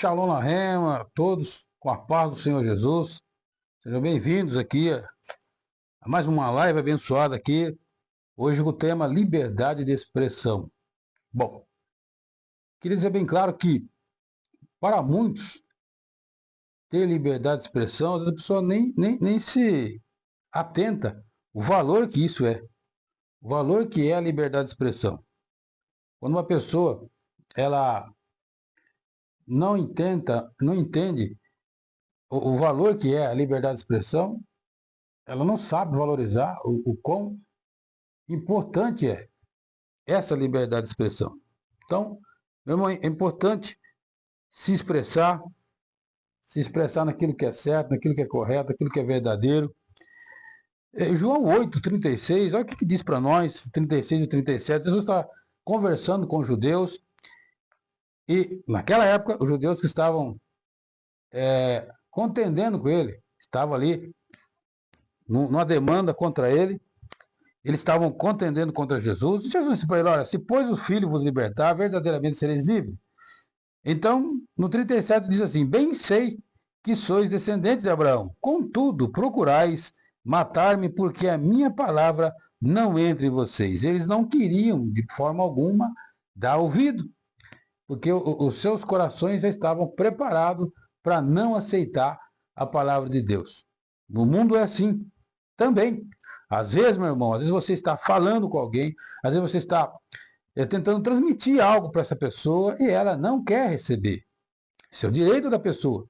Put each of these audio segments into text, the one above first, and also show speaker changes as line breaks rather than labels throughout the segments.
Shalom Lahema, a todos com a paz do Senhor Jesus. Sejam bem-vindos aqui a mais uma live abençoada aqui. Hoje com o tema liberdade de expressão. Bom, queria dizer bem claro que para muitos ter liberdade de expressão, às vezes a pessoa nem se atenta o valor que isso é. O valor que é a liberdade de expressão. Quando uma pessoa ela não entende o valor que é a liberdade de expressão, ela não sabe valorizar o quão importante é essa liberdade de expressão. Então, meu irmão, é importante se expressar naquilo que é certo, naquilo que é correto, naquilo que é verdadeiro. João 8:36, olha o que diz para nós, 36 e 37. Jesus está conversando com os judeus, e naquela época, os judeus que estavam contendendo com ele, estavam ali numa demanda contra ele, eles estavam contendendo contra Jesus. E Jesus disse para ele: olha, se pois o Filho vos libertar, verdadeiramente sereis livres. Então, no 37 diz assim: bem sei que sois descendentes de Abraão, contudo procurais matar-me, porque a minha palavra não entra em vocês. Eles não queriam, de forma alguma, dar ouvido, porque os seus corações já estavam preparados para não aceitar a palavra de Deus. No mundo é assim também. Às vezes, meu irmão, às vezes você está falando com alguém, às vezes você está tentando transmitir algo para essa pessoa e ela não quer receber. Isso é o direito da pessoa.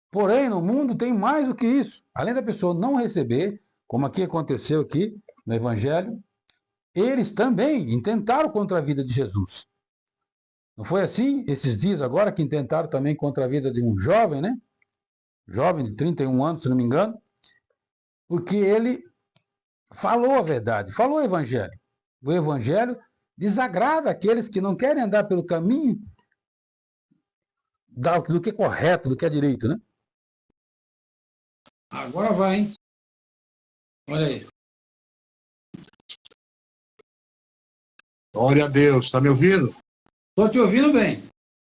Porém, no mundo tem mais do que isso. Além da pessoa não receber, como aqui aconteceu aqui no Evangelho, eles também intentaram contra a vida de Jesus. Não foi assim esses dias agora que intentaram também contra a vida de um jovem, né? Jovem de 31 anos, se não me engano, porque ele falou a verdade, falou o Evangelho. O Evangelho desagrada aqueles que não querem andar pelo caminho do que é correto, do que é direito, né? Agora vai, hein? Olha aí.
Glória a Deus. Está me ouvindo?
Estou te ouvindo bem.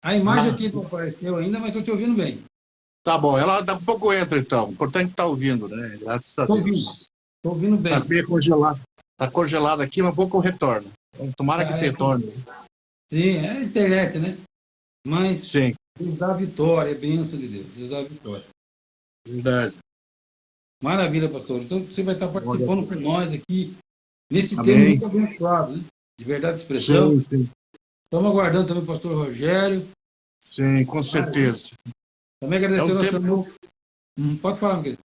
A imagem aqui não apareceu ainda, mas estou te ouvindo bem.
Tá bom. Ela daqui a pouco entra, então. O importante é que está ouvindo, né? Graças a Deus.
Estou ouvindo bem.
Está meio congelado. Está congelado aqui, mas pouco retorna. Tomara que retorne.
Sim, é a internet, né? Mas
sim.
Deus dá a vitória, é bênção de Deus. Deus dá a vitória.
Verdade.
Maravilha, pastor. Então você vai estar participando com nós aqui nesse
Amém.
tema muito abençoado, né? De verdade de expressão.
Sim.
Estamos aguardando também o pastor Rogério.
Sim, com certeza.
Também agradecendo ao senhor. Pode falar, meu querido.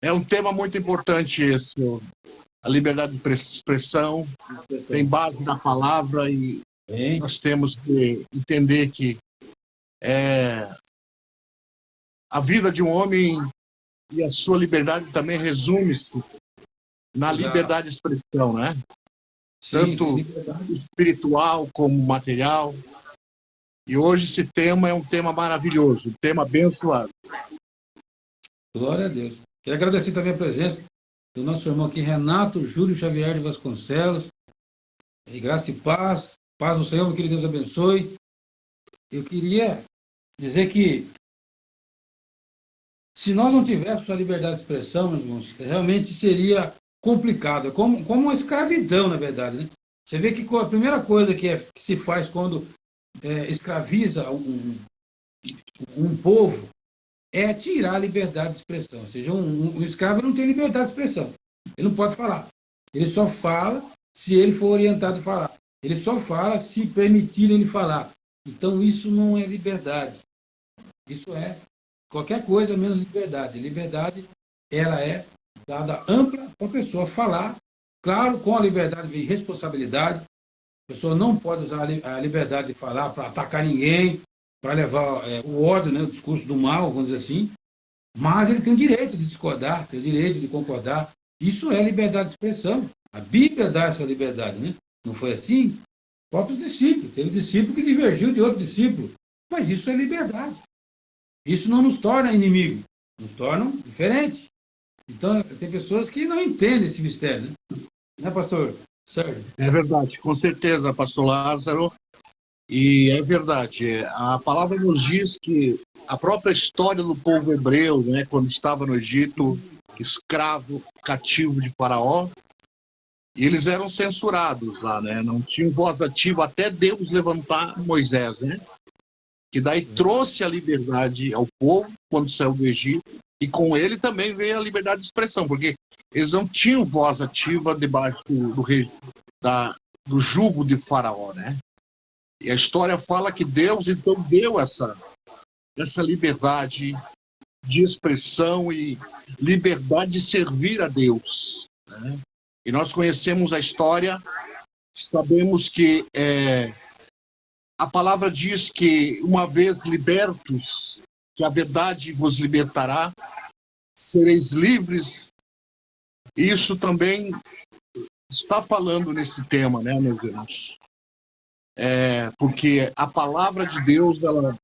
É um tema muito importante esse, a liberdade de expressão, tem base na palavra e nós temos que entender que a vida de um homem e a sua liberdade também resume-se na liberdade de expressão, né?
Sim,
tanto espiritual como material. E hoje esse tema é um tema maravilhoso, um tema abençoado.
Glória a Deus. Quero agradecer também a presença do nosso irmão aqui, Renato Júlio Xavier de Vasconcelos. E graça e paz. Paz do Senhor, que Deus abençoe. Eu queria dizer que se nós não tivéssemos a liberdade de expressão, meus irmãos, realmente seria complicado. É como uma escravidão, na verdade, né? Você vê que a primeira coisa que se faz quando escraviza um povo é tirar a liberdade de expressão. Ou seja, um escravo não tem liberdade de expressão. Ele não pode falar. Ele só fala se ele for orientado a falar. Ele só fala se permitirem ele falar. Então, isso não é liberdade. Isso é qualquer coisa menos liberdade. Liberdade, ela é dada ampla para a pessoa falar, claro, com a liberdade vem responsabilidade. A pessoa não pode usar a liberdade de falar para atacar ninguém, para levar o ódio, né, o discurso do mal, vamos dizer assim, mas ele tem o direito de discordar, tem o direito de concordar. Isso é liberdade de expressão. A Bíblia dá essa liberdade, né? Não foi assim? Próprios discípulos. Teve discípulo que divergiu de outro discípulo. Mas isso é liberdade. Isso não nos torna inimigo, nos torna diferente. Então, tem pessoas que não entendem esse mistério, né? Né, pastor Sérgio?
É verdade, com certeza, pastor Lázaro. E é verdade, a palavra nos diz que a própria história do povo hebreu, né, quando estava no Egito, escravo, cativo de Faraó, eles eram censurados lá, né? Não tinham voz ativa até Deus levantar Moisés, né? Que daí trouxe a liberdade ao povo quando saiu do Egito, e com ele também veio a liberdade de expressão, porque eles não tinham voz ativa debaixo do jugo de Faraó, né? E a história fala que Deus então deu essa liberdade de expressão e liberdade de servir a Deus, né? E nós conhecemos a história, sabemos que a palavra diz que uma vez libertos, que a verdade vos libertará, sereis livres. Isso também está falando nesse tema, né, meus irmãos? Porque a palavra de Deus, ela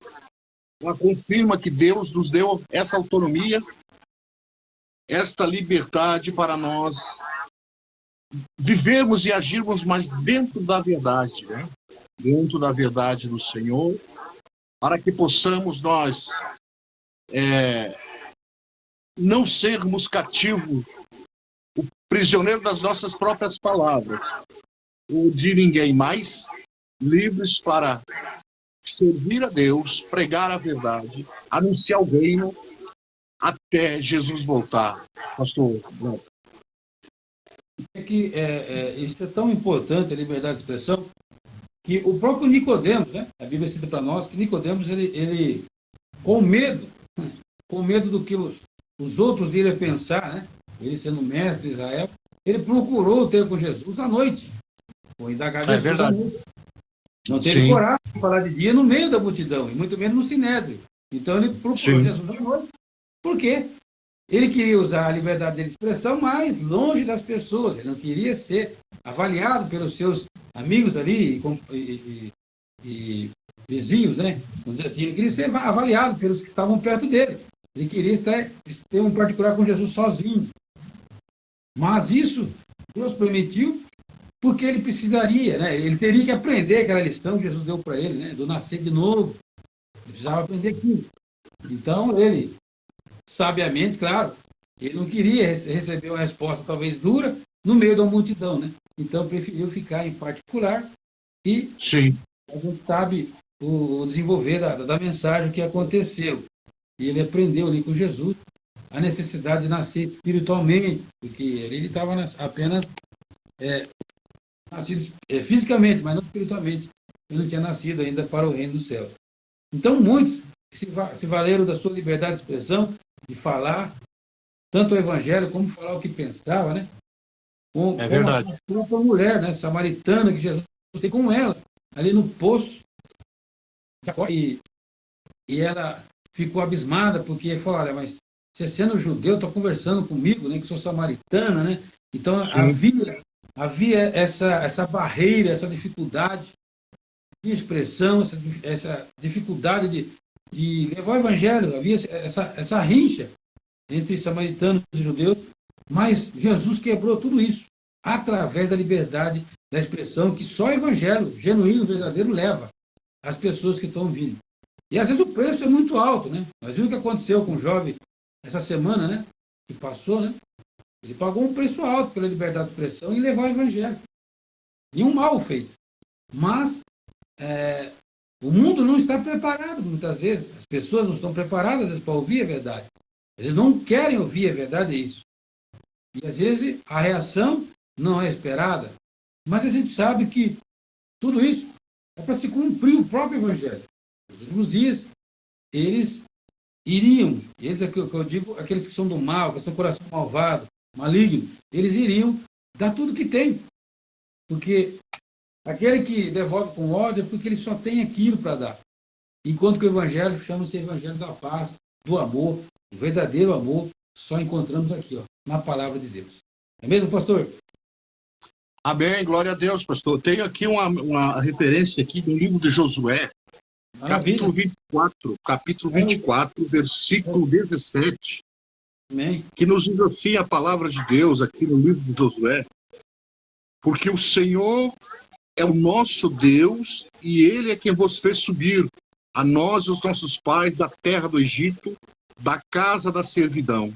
confirma que Deus nos deu essa autonomia, esta liberdade para nós vivermos e agirmos mais dentro da verdade, né? Dentro da verdade do Senhor, para que possamos nós não sermos cativos, o prisioneiro das nossas próprias palavras, ou de ninguém mais, livres para servir a Deus, pregar a verdade, anunciar o reino até Jesus voltar. Pastor Blas.
Isso é tão importante, a liberdade de expressão, que o próprio Nicodemos, né? A Bíblia cita para nós que Nicodemos, ele com medo do que os outros iriam pensar, né? Ele sendo mestre de Israel, ele procurou ter com Jesus à noite. Foi indagar Jesus à noite. Não teve coragem de falar de dia no meio da multidão, e muito menos no sinédrio. Então ele procurou Jesus à noite. Por quê? Ele queria usar a liberdade de expressão mais longe das pessoas. Ele não queria ser avaliado pelos seus amigos ali e vizinhos, né? Vamos dizer assim, ele queria ser avaliado pelos que estavam perto dele. Ele queria ter um particular com Jesus sozinho. Mas isso Deus permitiu porque ele precisaria, né? Ele teria que aprender aquela lição que Jesus deu para ele, né? Do nascer de novo. Ele precisava aprender aquilo. Então ele, sabiamente, claro, ele não queria receber uma resposta talvez dura no meio da multidão, né? Então preferiu ficar em particular e a gente sabe o desenvolver da mensagem que aconteceu. E ele aprendeu ali com Jesus a necessidade de nascer espiritualmente, porque ele estava apenas nascido fisicamente, mas não espiritualmente. Ele não tinha nascido ainda para o reino dos céus. Então muitos se valeram da sua liberdade de expressão, de falar tanto o evangelho como falar o que pensava, né? Com a própria mulher, né, samaritana, que Jesus tem com ela, ali no poço. E ela ficou abismada, porque falou, olha, mas você sendo judeu, está conversando comigo, né, que sou samaritana, né? Então havia essa barreira, essa dificuldade de expressão, essa dificuldade de levar o evangelho, havia essa rincha entre samaritanos e judeus, mas Jesus quebrou tudo isso através da liberdade da expressão que só o evangelho genuíno, verdadeiro, leva às pessoas que estão vindo. E às vezes o preço é muito alto, né? Mas viu o que aconteceu com o jovem essa semana, né? Que passou, né? Ele pagou um preço alto pela liberdade de expressão e levar o evangelho. Nenhum mal fez. Mas o mundo não está preparado, muitas vezes. As pessoas não estão preparadas, às vezes, para ouvir a verdade. Eles não querem ouvir a verdade, é isso. E, às vezes, a reação não é esperada. Mas a gente sabe que tudo isso é para se cumprir o próprio evangelho. Nos últimos dias, eles iriam, eles é que eu digo, aqueles que são do mal, que são coração malvado, maligno, eles iriam dar tudo que tem. Porque aquele que devolve com ódio é porque ele só tem aquilo para dar. Enquanto que o evangelho chama-se evangelho da paz, do amor, o verdadeiro amor, só encontramos aqui, ó, na palavra de Deus. É mesmo, pastor?
Amém, glória a Deus, pastor. Tenho aqui uma referência aqui do livro de Josué, capítulo 24, versículo 17,
Amém.
Que nos diz assim a palavra de Deus aqui no livro de Josué: porque o Senhor é o nosso Deus, e ele é quem vos fez subir, a nós e os nossos pais, da terra do Egito, da casa da servidão.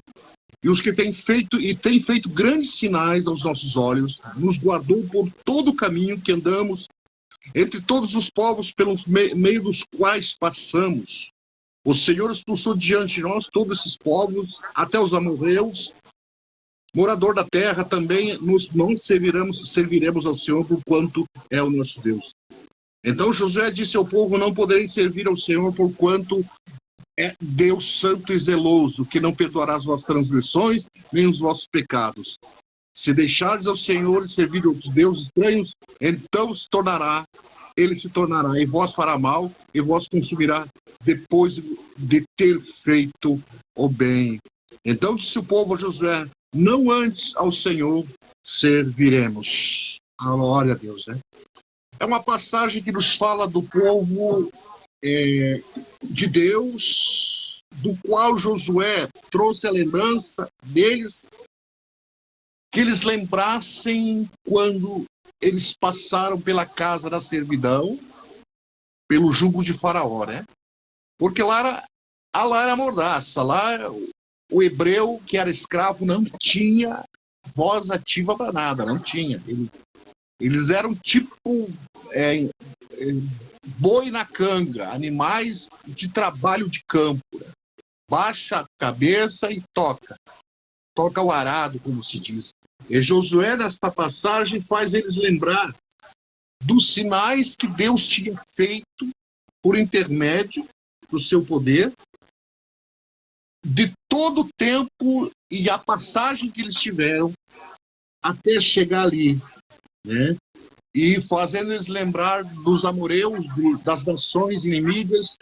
E os que têm feito grandes sinais aos nossos olhos, nos guardou por todo o caminho que andamos, entre todos os povos pelo meio dos quais passamos. O Senhor expulsou diante de nós todos esses povos, até os amorreus, morador da terra, também nós serviremos ao Senhor, porquanto é o nosso Deus. Então Josué disse ao povo: não poderem servir ao Senhor, porquanto é Deus santo e zeloso, que não perdoará as vossas transgressões, nem os vossos pecados. Se deixardes ao Senhor e servir aos deuses estranhos, então ele se tornará, e vós fará mal, e vós consumirá, depois de ter feito o bem. Então disse o povo a Josué: não antes ao Senhor serviremos. Glória a Deus, né? É uma passagem que nos fala do povo de Deus, do qual Josué trouxe a lembrança deles, que eles lembrassem quando eles passaram pela casa da servidão, pelo jugo de Faraó, né? Porque lá era mordaça, lá o hebreu que era escravo não tinha voz ativa para nada, não tinha. Eles eram tipo boi na canga, animais de trabalho de campo. Né? Baixa a cabeça e toca o arado, como se diz. E Josué, nesta passagem, faz eles lembrar dos sinais que Deus tinha feito por intermédio do seu poder, de todo o tempo e a passagem que eles tiveram até chegar ali, né? E fazendo eles lembrar dos amoreus, das nações inimigas,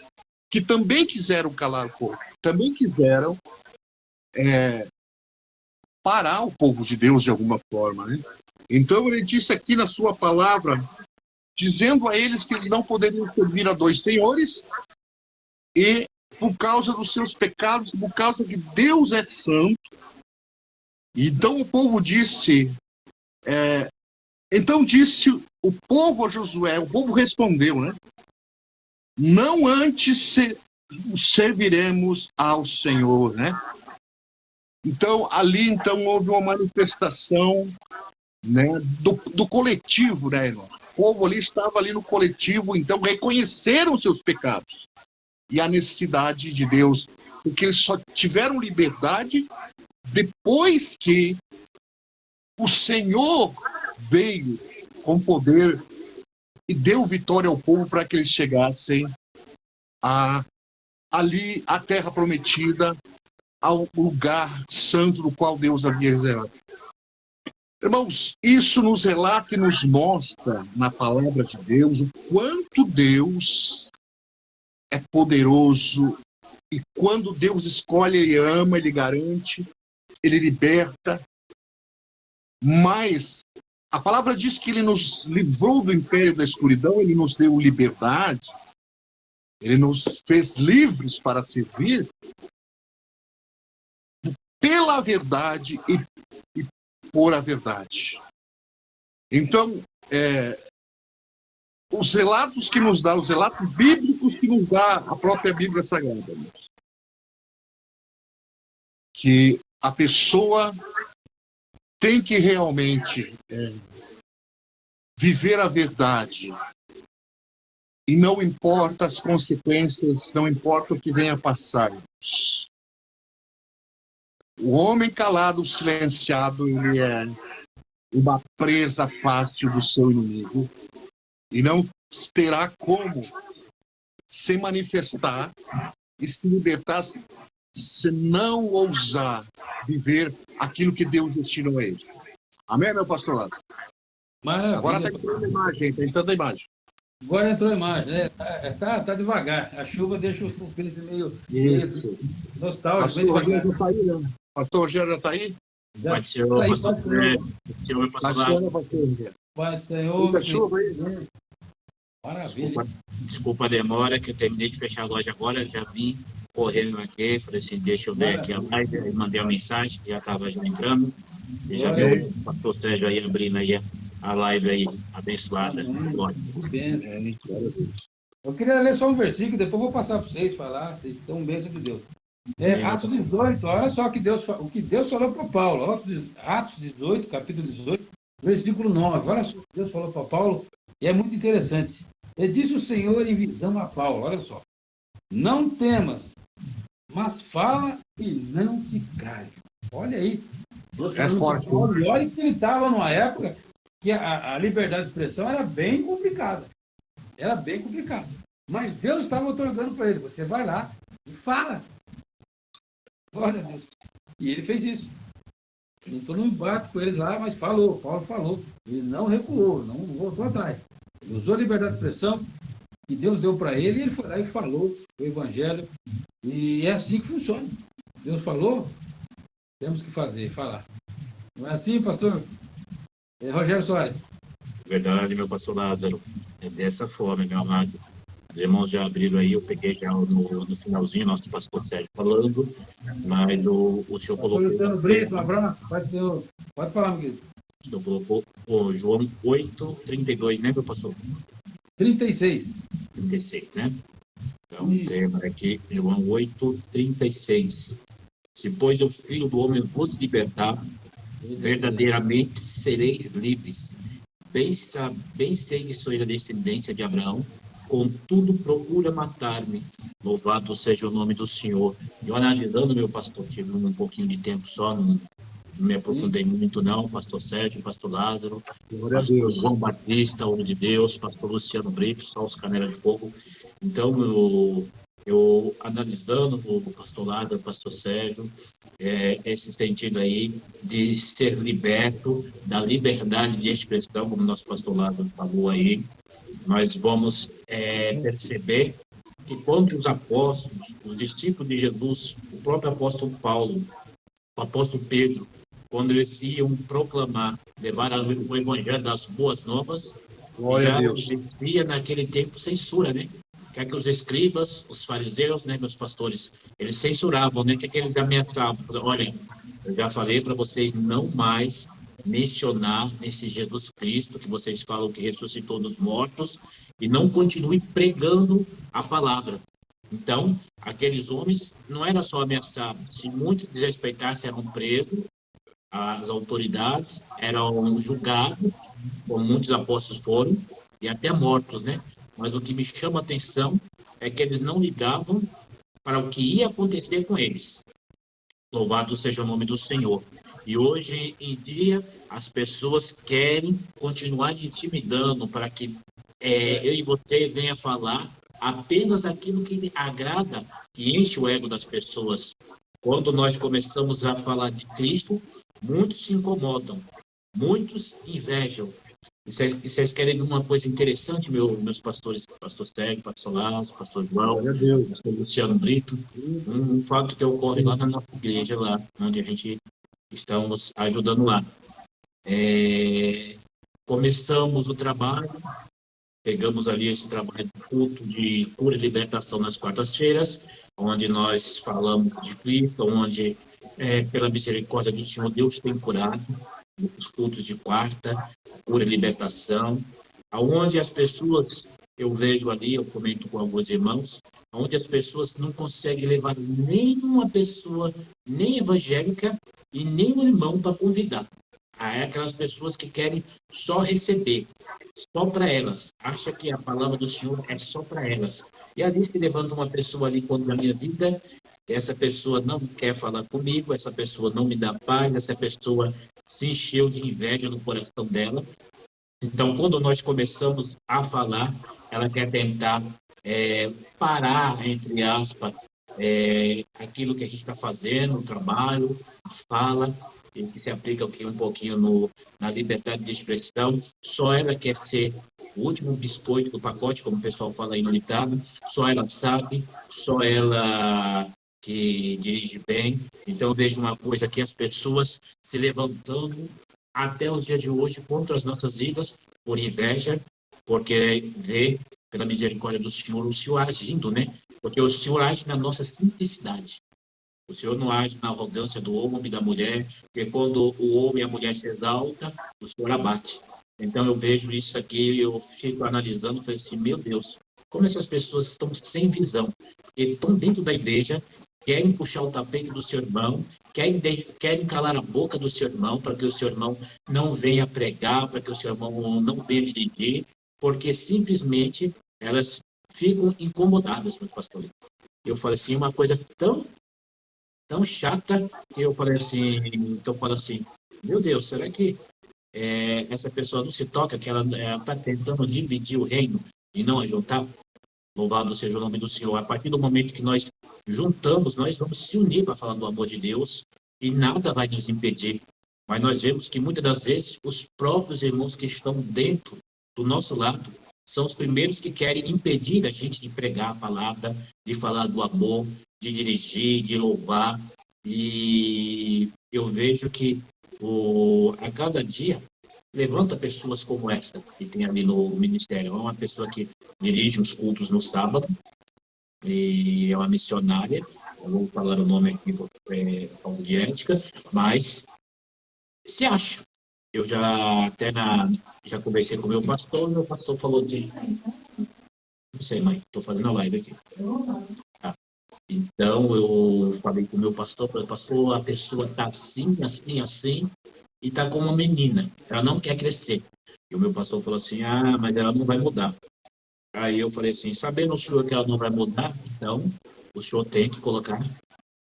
que também quiseram calar o povo, também quiseram parar o povo de Deus de alguma forma, né? Então ele disse aqui na sua palavra, dizendo a eles que eles não poderiam servir a dois senhores, e por causa dos seus pecados, por causa que Deus é santo. Então o povo disse, então disse o povo a Josué, o povo respondeu, né? Não antes serviremos ao Senhor, né? Então ali houve uma manifestação, né, do coletivo, né, irmão? O povo ali estava ali no coletivo, então reconheceram seus pecados e a necessidade de Deus, porque eles só tiveram liberdade depois que o Senhor veio com poder e deu vitória ao povo para que eles chegassem ali à terra prometida, ao lugar santo do qual Deus havia reservado. Irmãos, isso nos relata e nos mostra na palavra de Deus o quanto Deus é poderoso, e quando Deus escolhe, Ele ama, Ele garante, Ele liberta. Mas a palavra diz que Ele nos livrou do império da escuridão, Ele nos deu liberdade, Ele nos fez livres para servir pela verdade e por a verdade. Então, os relatos que nos dá, os relatos bíblicos que nos dá a própria Bíblia Sagrada, que a pessoa tem que realmente viver a verdade, e não importa as consequências, não importa o que venha a passar. O homem calado, silenciado, ele é uma presa fácil do seu inimigo, e não terá como se manifestar e se libertar se não ousar viver aquilo que Deus destinou a ele. Amém, meu pastor Lázaro?
Maravilha.
Agora está entrando a imagem, está entrando a imagem.
Agora entrou a imagem, né? Tá devagar. A chuva deixa o público meio nostálgico.
Pastor Rogério já está aí, né? Pastor Rogério já está aí?
Pode ser o pastor Lázaro.
Pai do Senhor.
Muita chuva aí, né?
Maravilha.
Desculpa a demora, que eu terminei de fechar a loja agora, já vim correndo aqui, falei assim, deixa eu ver aqui a live, aí mandei uma mensagem, já estava entrando, e já viu o pastor Sérgio aí abrindo aí a live aí, abençoada.
Amém.
Glória.
Que bênção. Eu queria ler só um versículo, depois eu vou passar para vocês falar. Vocês estão bênção de Deus. Atos 18, olha só o que Deus falou para Paulo. Atos 18, capítulo 18, versículo 9. Olha só o que Deus falou para Paulo, e é muito interessante. Ele disse o Senhor em visão a Paulo, olha só. Não temas, mas fala e não te cale. Olha aí. Deus
É
falando
forte,
para Paulo, e olha que ele estava numa época que a liberdade de expressão era bem complicada. Era bem complicado. Mas Deus estava otorgando para ele. Você vai lá e fala. Glória a Deus. E ele fez isso. Ele entrou num embate com eles lá, mas falou. Paulo falou. Ele não recuou, não voltou atrás. Ele usou a liberdade de expressão que Deus deu para ele e ele foi lá e falou o evangelho. E é assim que funciona. Deus falou, temos que fazer, falar. Não é assim, pastor? Rogério Soares.
Verdade, meu pastor Lázaro. É dessa forma, meu amado. Os irmãos já abriram aí, eu peguei já no finalzinho, nosso pastor Sérgio falando, mas o senhor colocou...
Luciano Brito, um abraço. Pode falar, meu querido.
O senhor colocou o João 8:32, né, meu pastor?
36.
36, né? Então, o tema aqui, João 8:36. Se, pois, o Filho do Homem vos libertar, verdadeiramente sereis livres. Bem sei que sou da descendência de Abraão, contudo procura matar-me. Louvado seja o nome do Senhor. Eu analisando, meu pastor, tive um pouquinho de tempo só, não me aprofundei muito não, pastor Sérgio, pastor Lázaro, pastor João Batista, homem de Deus, pastor Luciano Brito, só os Canela de Fogo. Então, eu analisando o pastor Lázaro, o pastor Sérgio, esse sentido aí de ser liberto da liberdade de expressão, como nosso pastor Lázaro falou aí, nós vamos perceber que quando os apóstolos, os discípulos de Jesus, o próprio apóstolo Paulo, o apóstolo Pedro, quando eles iam proclamar, levar o evangelho das boas novas, já existia naquele tempo censura, né? Que é que os escribas, os fariseus, né, meus pastores, eles censuravam, né? Que eles ameaçavam. Olha, eu já falei para vocês não mais mencionar esse Jesus Cristo, que vocês falam que ressuscitou dos mortos, e não continue pregando a palavra. Então, aqueles homens não eram só ameaçados, se muitos desrespeitassem, eram presos, as autoridades eram julgados, como muitos apóstolos foram, e até mortos, né? Mas o que me chama a atenção é que eles não ligavam para o que ia acontecer com eles. Louvado seja o nome do Senhor. E hoje em dia, as pessoas querem continuar intimidando para que eu e você venha falar apenas aquilo que lhe agrada, que enche o ego das pessoas. Quando nós começamos a falar de Cristo, muitos se incomodam, muitos invejam. E vocês querem ver uma coisa interessante, meus pastores, pastor Sérgio, pastor Lázaro, pastor João, pastor Luciano Brito, um fato que ocorre lá na nossa igreja, lá onde a gente estamos ajudando lá. Começamos o trabalho, pegamos ali esse trabalho de culto de cura e libertação nas quartas-feiras, onde nós falamos de Cristo, onde, pela misericórdia do Senhor, Deus tem curado, os cultos de quarta, cura e libertação, aonde as pessoas, eu vejo ali, eu comento com alguns irmãos, onde as pessoas não conseguem levar nenhuma pessoa, nem evangélica, e nem um irmão para convidar. É aquelas pessoas que querem só receber, só para elas. Acha que a palavra do Senhor é só para elas. E ali se levanta uma pessoa ali contra a minha vida, essa pessoa não quer falar comigo, essa pessoa não me dá paz, essa pessoa se encheu de inveja no coração dela. Então, quando nós começamos a falar, ela quer tentar parar, entre aspas, aquilo que a gente está fazendo, o trabalho, a fala, e que se aplica aqui um pouquinho na liberdade de expressão. Só ela quer ser o último biscoito do pacote, como o pessoal fala aí no ditado, só ela sabe, só ela que dirige bem. Então, eu vejo uma coisa aqui, as pessoas se levantando até os dias de hoje contra as nossas vidas, por inveja, porque vê, pela misericórdia do Senhor, o Senhor agindo, né? Porque o Senhor age na nossa simplicidade. O Senhor não age na arrogância do homem e da mulher, porque quando o homem e a mulher se exaltam, o Senhor abate. Então eu vejo isso aqui, eu fico analisando, falei assim, meu Deus, como essas pessoas estão sem visão? Eles estão dentro da igreja, querem puxar o tapete do seu irmão, querem calar a boca do seu irmão, para que o seu irmão não venha pregar, para que o seu irmão não venha dirigir, porque simplesmente elas ficam incomodadas, meu pastor. Eu falei assim, uma coisa tão chata, que eu falei assim, meu Deus, será que essa pessoa não se toca, que ela está tentando dividir o reino e não ajuntar? Louvado seja o nome do Senhor. A partir do momento que nós juntamos, nós vamos se unir para falar do amor de Deus e nada vai nos impedir. Mas nós vemos que muitas das vezes os próprios irmãos que estão dentro do nosso lado são os primeiros que querem impedir a gente de pregar a palavra, de falar do amor, de dirigir, de louvar. E eu vejo que a cada dia levanta pessoas como essa que tem ali no ministério. É uma pessoa que dirige os cultos no sábado e é uma missionária. Eu vou falar o nome aqui por falta de ética, mas se acha. Eu já conversei com o meu pastor falou não sei, mãe, estou fazendo a live aqui. Tá. Então eu falei com o meu pastor, falei, pastor, a pessoa está assim, assim, assim, e está como uma menina, ela não quer crescer. E o meu pastor falou assim, mas ela não vai mudar. Aí eu falei assim, sabendo o senhor que ela não vai mudar, então o senhor tem que colocar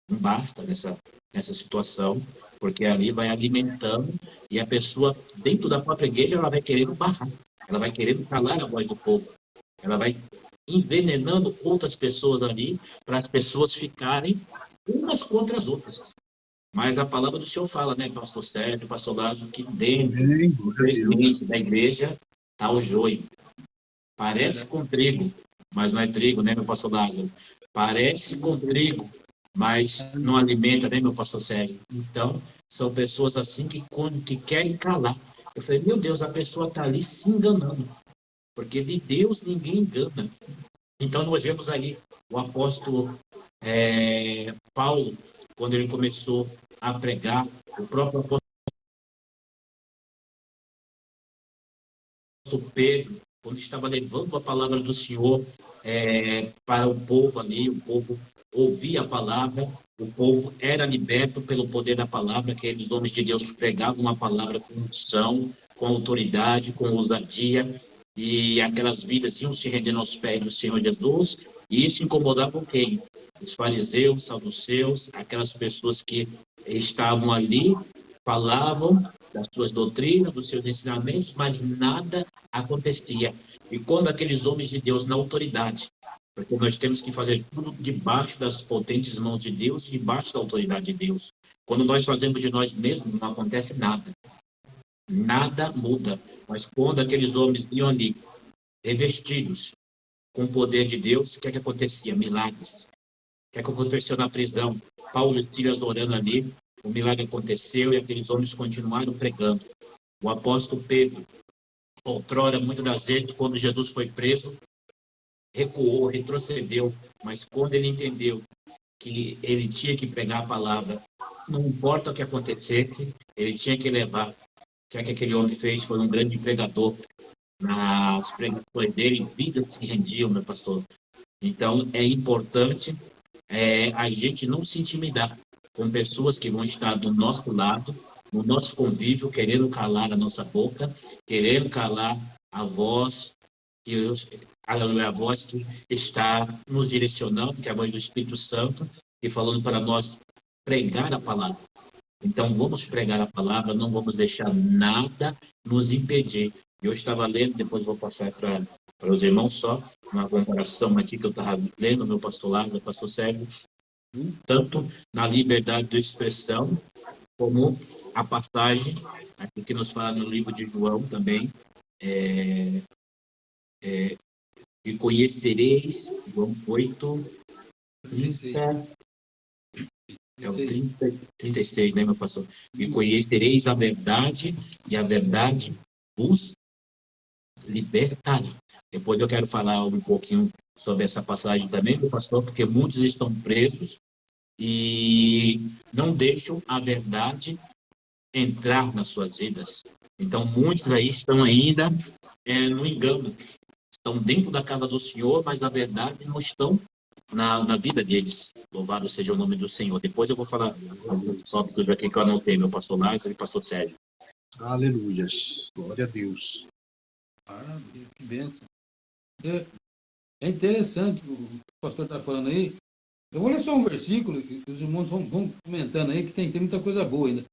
um basta nessa situação, porque ali vai alimentando e a pessoa, dentro da própria igreja, ela vai querendo barrar, ela vai querendo calar a voz do povo, ela vai envenenando outras pessoas ali, para as pessoas ficarem umas contra as outras. Mas a palavra do Senhor fala, né, pastor Sérgio, pastor Lázaro, que dentro do presidente da igreja está o joio. Parece com trigo, mas não é trigo, né, meu pastor Lázaro? Parece com trigo, mas não alimenta, né, meu pastor Sérgio? Então, são pessoas assim que querem calar. Eu falei, meu Deus, a pessoa está ali se enganando, porque de Deus ninguém engana. Então, nós vemos ali o apóstolo Paulo, quando ele começou a pregar, o próprio apóstolo Pedro, quando estava levando a palavra do Senhor para o povo ali, o povo ouvia a palavra, o povo era liberto pelo poder da palavra, aqueles homens de Deus pregavam a palavra com unção, com autoridade, com ousadia, e aquelas vidas iam se rendendo aos pés do Senhor Jesus, e isso incomodava quem? Os fariseus, saduceus, aquelas pessoas que estavam ali, falavam das suas doutrinas, dos seus ensinamentos, mas nada acontecia. E quando aqueles homens de Deus, na autoridade, porque nós temos que fazer tudo debaixo das potentes mãos de Deus e debaixo da autoridade de Deus. Quando nós fazemos de nós mesmos, não acontece nada. Nada muda. Mas quando aqueles homens iam ali, revestidos com o poder de Deus, o que é que acontecia? Milagres. O que é que aconteceu na prisão? Paulo e Silas orando ali, o milagre aconteceu e aqueles homens continuaram pregando. O apóstolo Pedro, outrora, muitas das vezes, quando Jesus foi preso, recuou, retrocedeu, mas quando ele entendeu que ele tinha que pregar a palavra, não importa o que acontecesse, ele tinha que levar. O que é que aquele homem fez? Foi um grande pregador. Nas pregações dele, vidas se rendiam, meu pastor. Então, é importante a gente não se intimidar com pessoas que vão estar do nosso lado, no nosso convívio, querendo calar a nossa boca, querendo calar a voz a voz que está nos direcionando, que é a voz do Espírito Santo, e falando para nós pregar a palavra. Então, vamos pregar a palavra, não vamos deixar nada nos impedir. Eu estava lendo, depois vou passar para os irmãos só, uma comparação aqui que eu estava lendo, meu pastor Lázaro, pastor Sérgio, tanto na liberdade de expressão, como a passagem, aqui que nos fala no livro de João também, e conhecereis, João 8, 30, é o 36, né, meu pastor? E conhecereis a verdade, e a verdade vos libertará. Depois eu quero falar um pouquinho sobre essa passagem também, meu pastor, porque muitos estão presos e não deixam a verdade entrar nas suas vidas. Então, muitos aí estão ainda no engano. Estão dentro da casa do Senhor, mas, na verdade, não estão na vida deles. Louvado seja o nome do Senhor. Depois eu vou falar alguns tópicos aqui que eu anotei, meu pastor Lázaro e pastor Sérgio.
Aleluias. Glória a Deus.
Maravilha, que bênção. É interessante o que o pastor está falando aí. Eu vou ler só um versículo, que os irmãos vão comentando aí, que tem muita coisa boa ainda.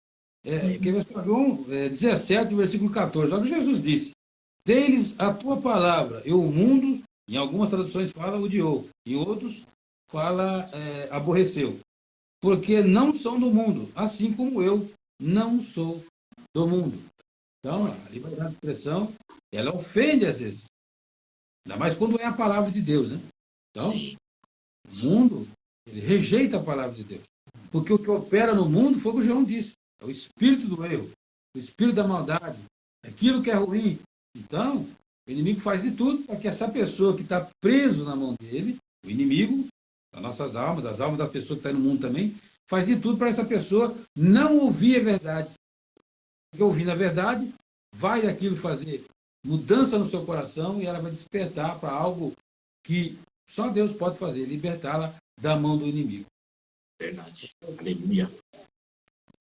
Que vai ser João 17, versículo 14. Olha o que Jesus disse. Deles a tua palavra, e o mundo, em algumas traduções fala odiou, em outros fala aborreceu. Porque não são do mundo, assim como eu não sou do mundo. Então, a liberdade de expressão, ela ofende às vezes. Ainda mais quando é a palavra de Deus, né? Então,
Sim.
o mundo, ele rejeita a palavra de Deus. Porque o que opera no mundo foi o que o João disse. É o espírito do erro, o espírito da maldade, aquilo que é ruim. Então, o inimigo faz de tudo para que essa pessoa que está preso na mão dele, o inimigo, das nossas almas, das almas da pessoa que está no mundo também, faz de tudo para essa pessoa não ouvir a verdade. Porque ouvindo a verdade, vai aquilo fazer mudança no seu coração e ela vai despertar para algo que só Deus pode fazer, libertá-la da mão do inimigo.
Verdade. Aleluia.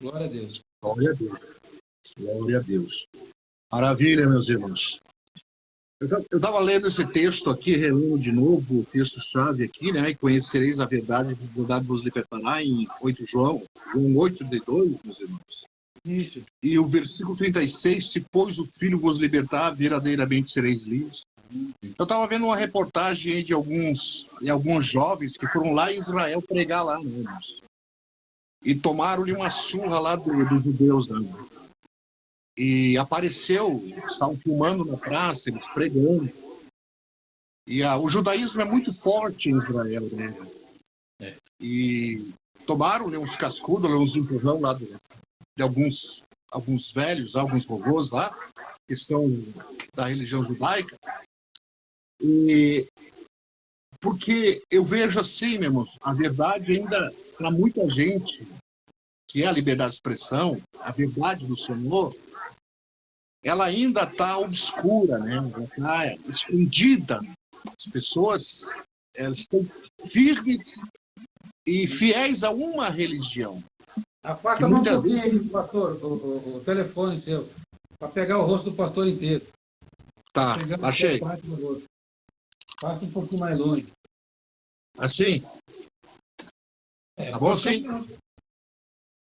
Glória a Deus.
Glória a Deus. Glória a Deus. Maravilha, meus irmãos. Eu estava lendo esse texto aqui, relendo de novo o texto-chave aqui, né? E conhecereis a verdade vos libertará, em 8 João 8:2, meus irmãos.
Isso.
E o versículo 36, se pois o Filho vos libertar, verdadeiramente sereis livres. Eu estava vendo uma reportagem aí de alguns jovens que foram lá em Israel pregar lá, né, irmãos? E tomaram-lhe uma surra lá dos judeus, né? E apareceu, estavam filmando na praça, eles pregando. E o judaísmo é muito forte em Israel, né? E tomaram-lhe uns cascudos, uns empurrão lá de alguns velhos, alguns vovôs lá, que são da religião judaica. E porque eu vejo assim, meu irmão, a verdade ainda, para muita gente, que é a liberdade de expressão, a verdade do Senhor, ela ainda está obscura, né? Ela está escondida. As pessoas, elas estão firmes e fiéis a uma religião.
Afasta um pouquinho aí, pastor, o telefone seu, para pegar o rosto do pastor inteiro.
Tá, achei.
Passa um pouquinho mais longe.
Assim? Tá bom assim?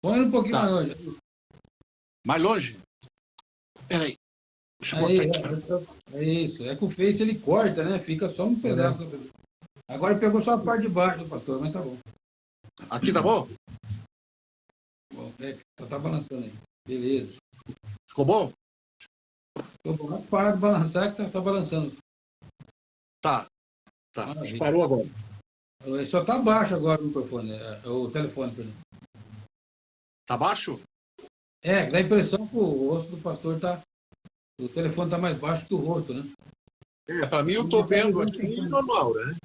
Põe um pouquinho mais longe.
Mais longe? Peraí. Deixa eu botar aqui.
É isso. É que o Face ele corta, né? Fica só um pedaço. Agora ele pegou só a parte de baixo, pastor, mas tá bom.
Aqui tá bom?
Bom, tá balançando aí. Beleza.
Ficou bom?
Ficou bom. Para de balançar que tá balançando.
Tá. Parou agora.
Ele só tá baixo agora o microfone, o telefone, por exemplo.
Tá baixo?
Dá a impressão que o rosto do pastor tá. O telefone tá mais baixo que o rosto, né?
Pra mim eu tô vendo aqui normal, né?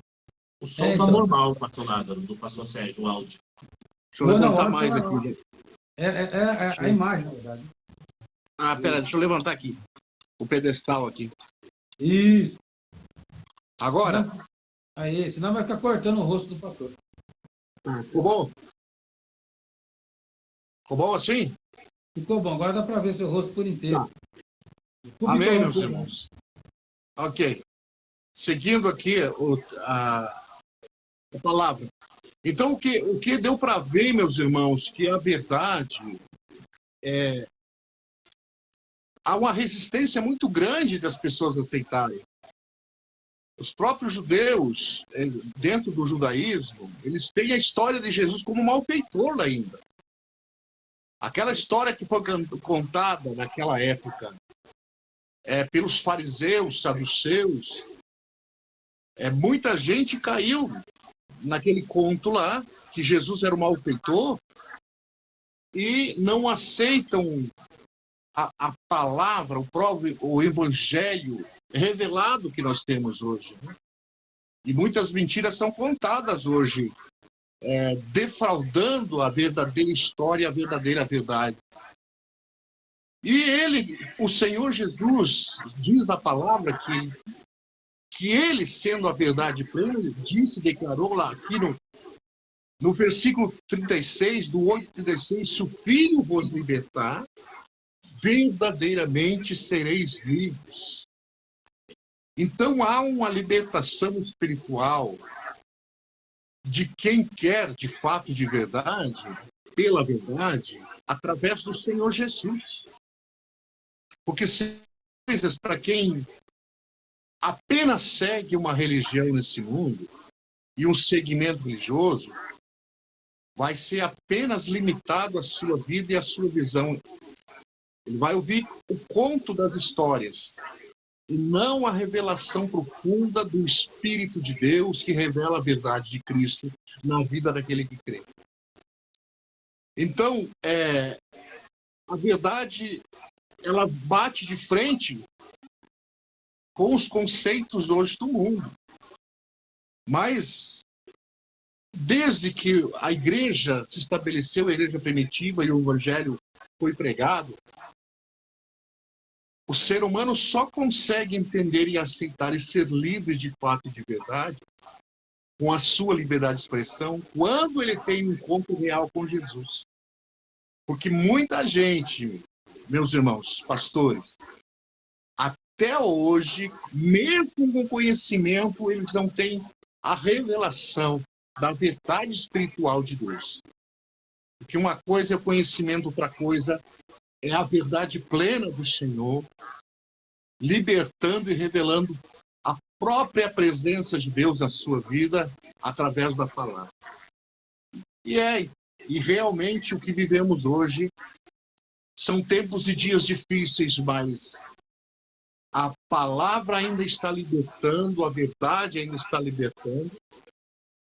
O som tá normal, pastor Lázaro, do pastor Sérgio, o áudio.
Deixa eu levantar mais aqui.
A imagem, na verdade.
Pera, deixa eu levantar aqui. O pedestal aqui.
Isso.
Agora?
Aí, senão vai ficar cortando o rosto do pastor.
Ficou bom? Ficou bom assim?
Ficou bom. Agora dá para ver seu rosto por inteiro.
Tá. Amém, meus irmãos. Ok. Seguindo aqui a palavra. Então, o que deu para ver, meus irmãos, que a verdade há uma resistência muito grande das pessoas aceitarem. Os próprios judeus, dentro do judaísmo, eles têm a história de Jesus como malfeitor ainda. Aquela história que foi contada naquela época pelos fariseus, saduceus, muita gente caiu naquele conto lá, que Jesus era o malfeitor, e não aceitam a palavra, o evangelho revelado que nós temos hoje. E muitas mentiras são contadas hoje, defraudando a verdadeira história, a verdadeira verdade. E o Senhor Jesus, diz a palavra que ele, sendo a verdade plena, disse, declarou lá aqui no versículo 36, do 8:36, se o Filho vos libertar, verdadeiramente sereis livres. Então há uma libertação espiritual de quem quer, de fato, de verdade, pela verdade, através do Senhor Jesus. Porque coisas para quem apenas segue uma religião nesse mundo e um segmento religioso, vai ser apenas limitado à sua vida e à sua visão. Ele vai ouvir o conto das histórias e não a revelação profunda do Espírito de Deus que revela a verdade de Cristo na vida daquele que crê. Então, a verdade, ela bate de frente com os conceitos hoje do mundo. Mas, desde que a igreja se estabeleceu, a igreja primitiva, e o evangelho foi pregado, o ser humano só consegue entender e aceitar e ser livre de fato e de verdade, com a sua liberdade de expressão, quando ele tem um encontro real com Jesus. Porque muita gente, meus irmãos, pastores, até hoje, mesmo com conhecimento, eles não têm a revelação da verdade espiritual de Deus. Porque uma coisa é o conhecimento, outra coisa é a verdade plena do Senhor, libertando e revelando a própria presença de Deus na sua vida através da palavra. E realmente o que vivemos hoje são tempos e dias difíceis, mas a palavra ainda está libertando, a verdade ainda está libertando,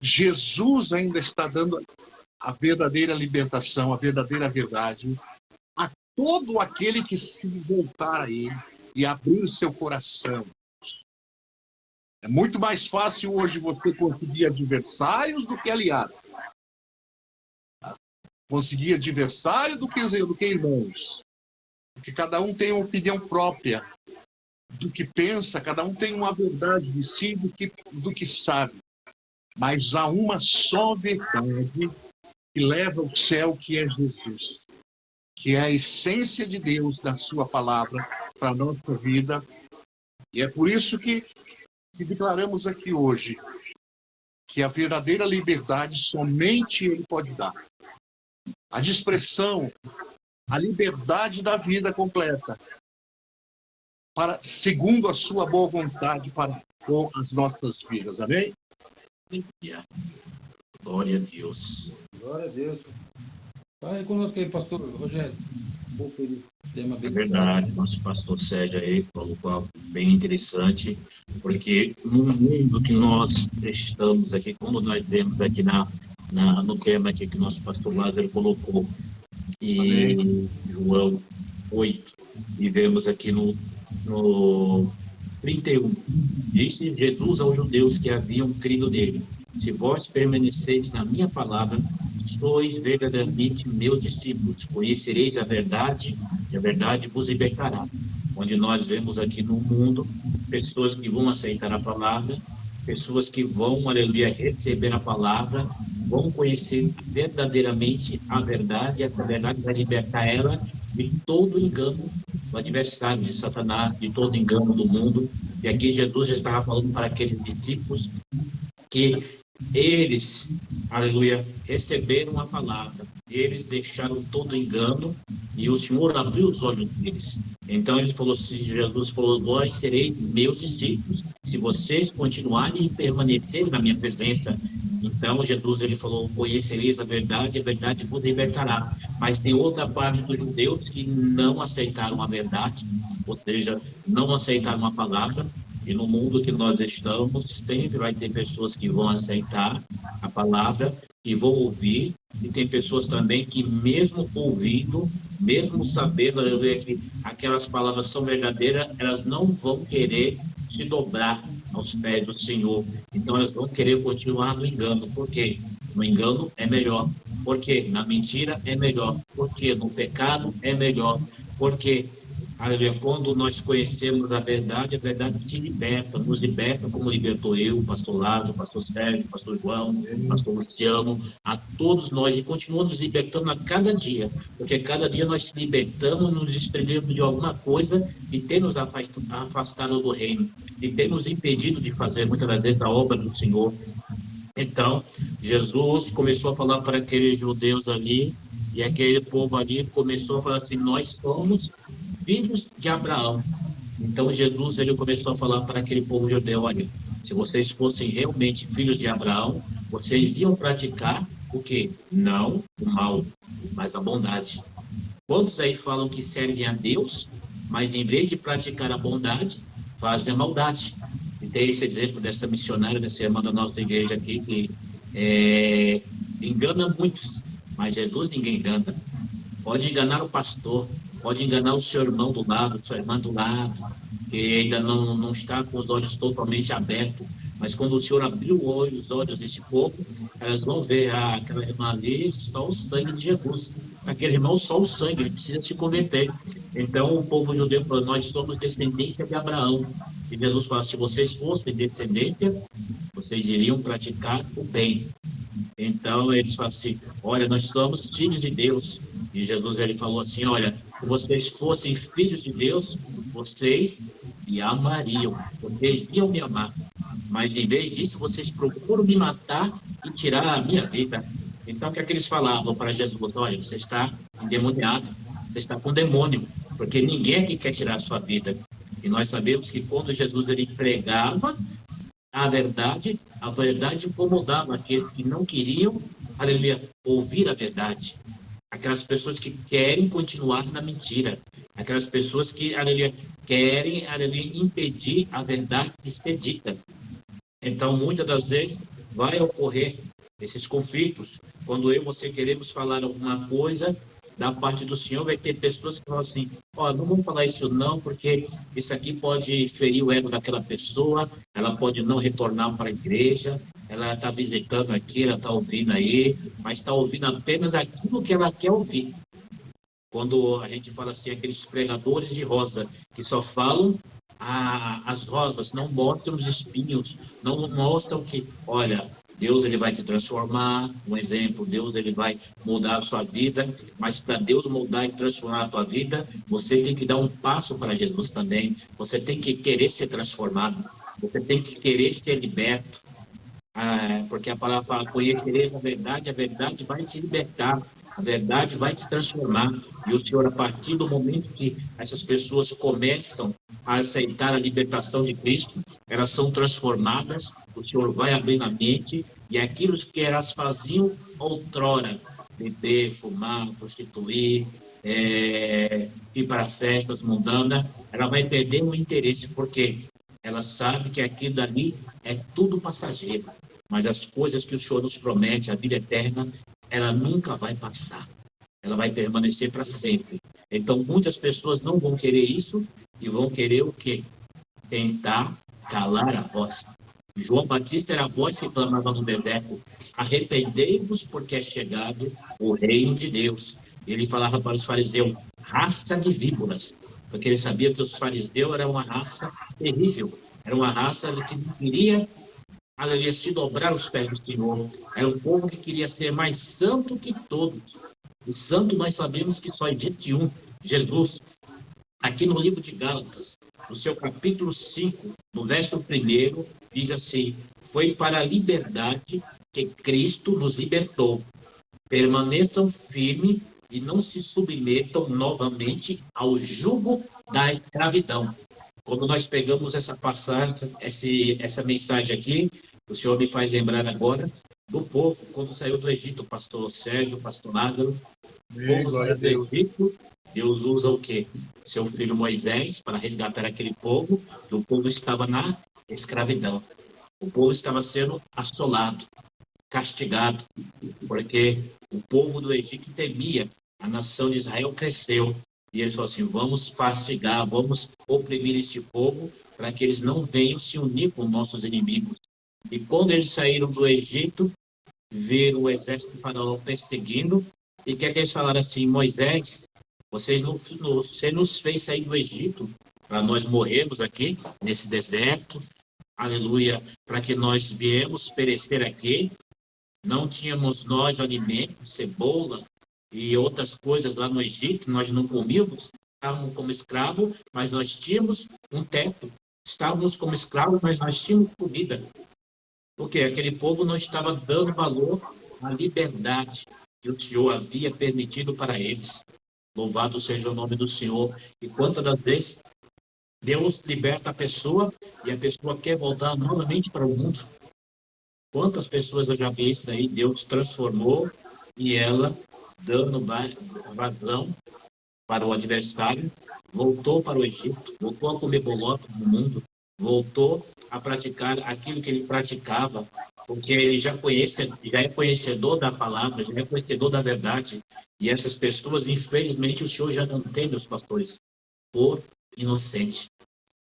Jesus ainda está dando a verdadeira libertação, a verdadeira verdade a todo aquele que se voltar a Ele e abrir seu coração. É muito mais fácil hoje você conseguir adversários do que aliados. Conseguir adversário do que irmãos. Porque cada um tem uma opinião própria do que pensa, cada um tem uma verdade de si do que sabe. Mas há uma só verdade que leva ao céu, que é Jesus. Que é a essência de Deus na sua palavra para a nossa vida. E é por isso que declaramos aqui hoje que a verdadeira liberdade somente Ele pode dar. A de expressão, a liberdade da vida completa, segundo a sua boa vontade para com as nossas vidas. Amém?
Glória a Deus.
Glória a Deus. Fala conosco aí, pastor Rogério. Um pouco do tema
É verdade, nosso pastor Sérgio aí falou algo bem interessante, porque no mundo que nós estamos aqui, como nós vemos aqui no tema aqui que o nosso pastor Lázaro colocou, e João 8, e vemos aqui no 31, disse Jesus aos judeus que haviam crido nele: se vós permaneceis na minha palavra, sois verdadeiramente meus discípulos, conhecereis a verdade, e a verdade vos libertará. Onde nós vemos aqui no mundo pessoas que vão aceitar a palavra, pessoas que vão, aleluia, receber a palavra, vão conhecer verdadeiramente a verdade, e a verdade vai libertar ela de todo engano do adversário, de Satanás, de todo engano do mundo. E aqui Jesus estava falando para aqueles discípulos que eles, aleluia, receberam a palavra, eles deixaram todo engano e o Senhor abriu os olhos deles. Então ele falou assim, Jesus falou: vós sereis meus discípulos, se vocês continuarem e permanecerem na minha presença. Então Jesus, ele falou: conhecereis a verdade vos libertará. Mas tem outra parte dos judeus que não aceitaram a verdade, ou seja, não aceitaram a palavra. E no mundo que nós estamos, sempre vai ter pessoas que vão aceitar a palavra e vão ouvir, e tem pessoas também que, mesmo ouvindo, mesmo sabendo que aquelas palavras são verdadeiras, elas não vão querer se dobrar aos pés do Senhor. Então elas vão querer continuar no engano. Por quê? No engano é melhor. Por quê? Na mentira é melhor. Por quê? No pecado é melhor. Porque, aleluia, quando nós conhecemos a verdade te liberta, nos liberta, como libertou eu, o pastor Lázaro, o pastor Sérgio, o pastor João, o pastor Luciano, a todos nós, e continua nos libertando a cada dia, porque cada dia nós se libertamos, nos desprendemos de alguma coisa e tem nos afastado do reino, e tem nos impedido de fazer muitas das vezes a obra do Senhor. Então, Jesus começou a falar para aqueles judeus ali, e aquele povo ali começou a falar assim: nós somos filhos de Abraão. Então, Jesus ele começou a falar para aquele povo judeu: olha, se vocês fossem realmente filhos de Abraão, vocês iam praticar o quê? Não o mal, mas a bondade. Quantos aí falam que servem a Deus, mas em vez de praticar a bondade, fazem a maldade? E tem esse exemplo dessa missionária, dessa irmã da nossa igreja aqui, que engana muitos, mas Jesus ninguém engana. Pode enganar o pastor, pode enganar o seu irmão do lado, sua irmã do lado, que ainda não está com os olhos totalmente abertos, mas quando o Senhor abriu os olhos desse povo, elas vão ver aquela irmã ali, só o sangue de Jesus. Aquele irmão, só o sangue, ele precisa se converter. Então, o povo judeu falou: nós somos descendência de Abraão. E Jesus fala: se vocês fossem descendência, vocês iriam praticar o bem. Então, eles falam assim: olha, nós somos filhos de Deus. E Jesus ele falou assim: olha, se vocês fossem filhos de Deus, vocês me amariam, vocês iam me amar. Mas, em vez disso, vocês procuram me matar e tirar a minha vida. Então, o que é que eles falavam para Jesus? Olha, você está endemoniado, você está com demônio, porque ninguém aqui quer tirar a sua vida. E nós sabemos que quando Jesus ele pregava a verdade incomodava aqueles que não queriam, aleluia, ouvir a verdade. Aquelas pessoas que querem continuar na mentira. Aquelas pessoas que, aleluia, querem, aleluia, impedir a verdade de ser dita. Então, muitas das vezes, vai ocorrer esses conflitos. Quando eu e você queremos falar alguma coisa da parte do Senhor, vai ter pessoas que falam assim: ó, não vamos falar isso não, porque isso aqui pode ferir o ego daquela pessoa, ela pode não retornar para a igreja, ela está visitando aqui, ela está ouvindo aí, mas está ouvindo apenas aquilo que ela quer ouvir. Quando a gente fala assim, aqueles pregadores de rosa, que só falam as rosas, não mostram os espinhos, não mostram que, olha, Deus ele vai te transformar, um exemplo, Deus ele vai mudar a sua vida, mas para Deus mudar e transformar a tua vida, você tem que dar um passo para Jesus também, você tem que querer ser transformado, você tem que querer ser liberto, porque a palavra fala: conhecereis a verdade vai te libertar, a verdade vai te transformar. E o Senhor, a partir do momento que essas pessoas começam a aceitar a libertação de Cristo, elas são transformadas, o Senhor vai abrir a mente, e aquilo que elas faziam outrora, beber, fumar, prostituir, ir para festas mundanas, ela vai perdendo o interesse, porque ela sabe que aquilo dali é tudo passageiro, mas as coisas que o Senhor nos promete, a vida eterna, ela nunca vai passar, ela vai permanecer para sempre. Então, muitas pessoas não vão querer isso e vão querer o quê? Tentar calar a voz. João Batista era a voz que clamava no deserto: arrependei-vos, porque é chegado o reino de Deus. Ele falava para os fariseus: raça de víboras, porque ele sabia que os fariseus eram uma raça terrível, era uma raça que não queria, aleluia, se dobrar os pés do Senhor. Era um povo que queria ser mais santo que todos. E santo nós sabemos que só existe um, Jesus. Aqui no livro de Gálatas, no seu capítulo 5, no verso 1, diz assim: foi para a liberdade que Cristo nos libertou. Permaneçam firmes e não se submetam novamente ao jugo da escravidão. Quando nós pegamos essa passagem, essa mensagem aqui, o Senhor me faz lembrar agora do povo, quando saiu do Egito, o pastor Sérgio, o pastor Lázaro, o povo saiu do Egito, Deus usa o quê? Seu filho Moisés para resgatar aquele povo, e o povo estava na escravidão. O povo estava sendo assolado, castigado, porque o povo do Egito temia, a nação de Israel cresceu, e eles falaram assim: vamos castigar, vamos oprimir esse povo, para que eles não venham se unir com nossos inimigos. E quando eles saíram do Egito, viram o exército de Faraó perseguindo, e que eles falaram assim: Moisés, Você nos fez sair do Egito para nós morrermos aqui nesse deserto, aleluia, para que nós viemos perecer aqui. Não tínhamos nós alimento, cebola e outras coisas lá no Egito, nós não comíamos, estávamos como escravos, mas nós tínhamos um teto. Estávamos como escravos, mas nós tínhamos comida. Porque aquele povo não estava dando valor à liberdade que o Senhor havia permitido para eles. Louvado seja o nome do Senhor. E quantas das vezes Deus liberta a pessoa e a pessoa quer voltar novamente para o mundo? Quantas pessoas eu já vi isso daí? Deus transformou e ela, dando vazão para o adversário, voltou para o Egito, voltou a comer bolota no mundo, voltou a praticar aquilo que ele praticava, porque ele já é conhecedor da palavra, já é conhecedor da verdade. E essas pessoas, infelizmente, o Senhor já não tem, meus pastores, por inocente,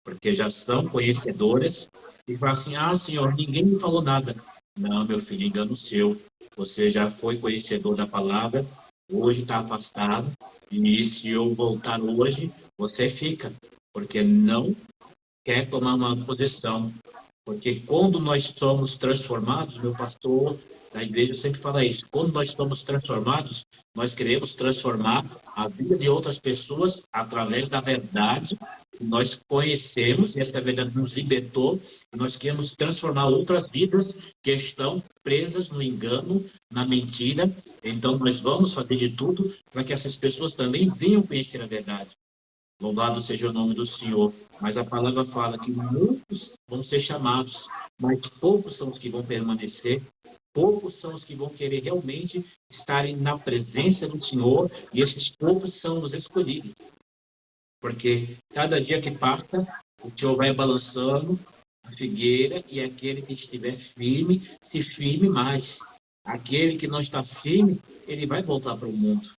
porque já são conhecedoras e falam assim: ah, Senhor, ninguém me falou nada. Não, meu filho, engano seu. Você já foi conhecedor da palavra, hoje está afastado, e se eu voltar hoje, você fica, porque não quer tomar uma posição. Porque quando nós somos transformados, meu pastor da igreja sempre fala isso, quando nós somos transformados, nós queremos transformar a vida de outras pessoas através da verdade que nós conhecemos, e essa verdade nos libertou, e nós queremos transformar outras vidas que estão presas no engano, na mentira. Então nós vamos fazer de tudo para que essas pessoas também venham conhecer a verdade. Louvado seja o nome do Senhor. Mas a palavra fala que muitos vão ser chamados, mas poucos são os que vão permanecer, poucos são os que vão querer realmente estarem na presença do Senhor, e esses poucos são os escolhidos. Porque cada dia que passa, o Senhor vai balançando a figueira, e aquele que estiver firme, se firme mais. Aquele que não está firme, ele vai voltar para o mundo.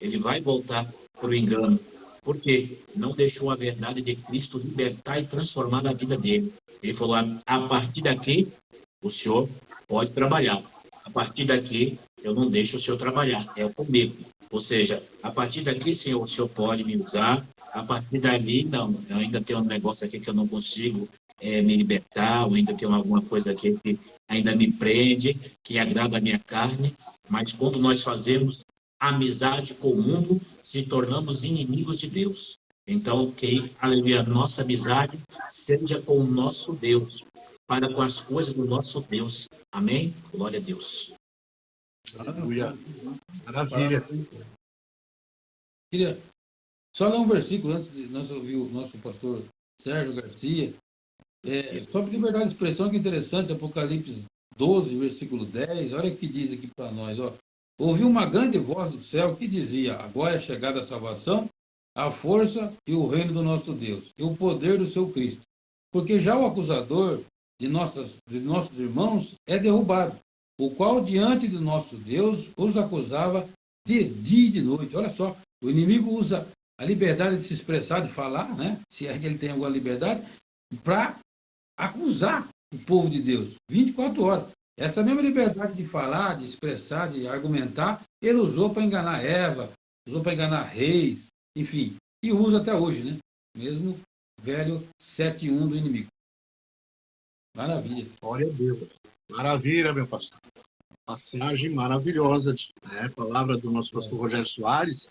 Ele vai voltar para o engano. Porque não deixou a verdade de Cristo libertar e transformar a vida dele. Ele falou: a partir daqui, o senhor pode trabalhar. A partir daqui, eu não deixo o senhor trabalhar. É comigo. Ou seja, a partir daqui, senhor, o senhor pode me usar. A partir dali, não. Eu ainda tenho um negócio aqui que eu não consigo me libertar. Ou ainda tenho alguma coisa aqui que ainda me prende, que agrada a minha carne. Mas quando nós fazemos amizade com o mundo, se tornamos inimigos de Deus. Então, aleluia, nossa amizade seja com o nosso Deus, para com as coisas do nosso Deus. Amém? Glória a Deus.
Aleluia. Maravilha.
Queria só ler um versículo antes de nós ouvir o nosso pastor Sérgio Garcia. Sobre liberdade de expressão, que interessante, Apocalipse 12, versículo 10, olha o que diz aqui para nós, ó. Ouvi uma grande voz do céu que dizia: agora é chegada a salvação, a força e o reino do nosso Deus, e o poder do seu Cristo. Porque já o acusador de nossos irmãos é derrubado, o qual diante do nosso Deus os acusava de dia e de noite. Olha só, o inimigo usa a liberdade de se expressar, de falar, né? Se é que ele tem alguma liberdade, para acusar o povo de Deus, 24 horas. Essa mesma liberdade de falar, de expressar, de argumentar, ele usou para enganar Eva, usou para enganar reis, enfim, e usa até hoje, né? Mesmo velho 7:1 do inimigo. Maravilha.
Glória a Deus. Maravilha, meu pastor. Passagem maravilhosa, né? Palavra do nosso pastor Rogério Soares,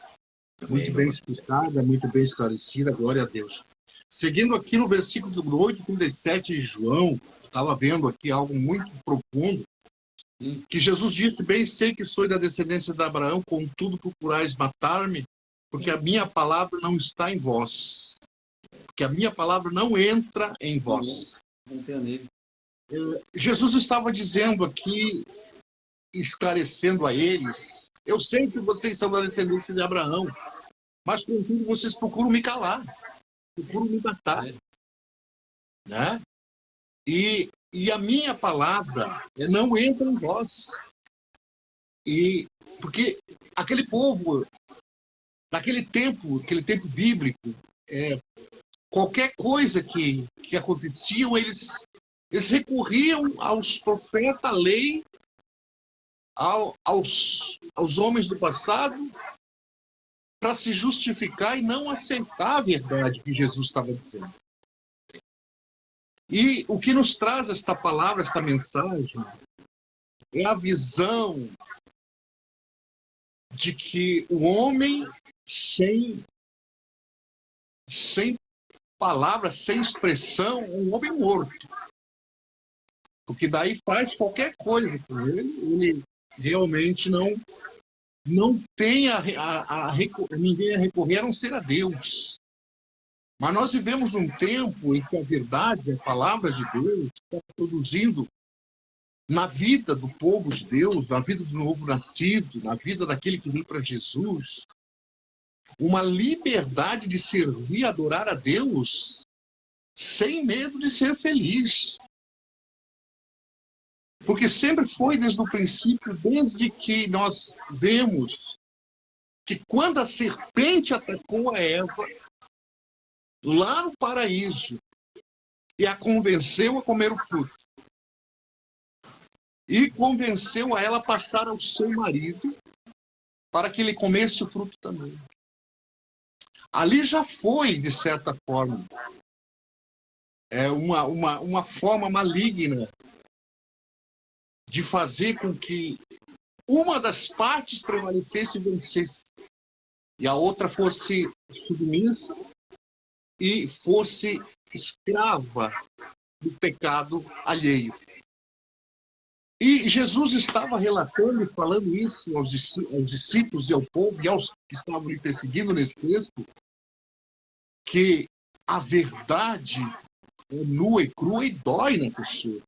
muito bem explicada, muito bem esclarecida, glória a Deus. Seguindo aqui no versículo 8:37 de João, estava vendo aqui algo muito profundo, que Jesus disse: bem sei que sou da descendência de Abraão, contudo procurais matar-me, porque a minha palavra não está em vós. Porque a minha palavra não entra em vós. Jesus estava dizendo aqui, esclarecendo a eles: eu sei que vocês são da descendência de Abraão, mas contudo vocês procuram me calar, procuram me matar. Né? E a minha palavra não entra em vós. Porque aquele povo, naquele tempo bíblico, qualquer coisa que acontecia, eles recorriam aos profetas, à lei, aos homens do passado, para se justificar e não aceitar a verdade que Jesus estava dizendo. E o que nos traz esta palavra, esta mensagem, é a visão de que o homem sem palavras, sem expressão, um homem morto. Porque daí faz qualquer coisa com ele realmente não tem ninguém a recorrer a não ser a Deus. Mas nós vivemos um tempo em que a verdade, a palavra de Deus, está produzindo na vida do povo de Deus, na vida do novo nascido, na vida daquele que vem para Jesus, uma liberdade de servir e adorar a Deus sem medo de ser feliz. Porque sempre foi desde o princípio, desde que nós vemos que quando a serpente atacou a Eva, lá no paraíso, e a convenceu a comer o fruto, e convenceu a ela a passar ao seu marido para que ele comesse o fruto também. Ali já foi, de certa forma, uma forma maligna de fazer com que uma das partes prevalecesse e vencesse, e a outra fosse submissa e fosse escrava do pecado alheio. E Jesus estava relatando e falando isso aos discípulos e ao povo e aos que estavam lhe perseguindo nesse texto, que a verdade é nua e crua e dói na pessoa.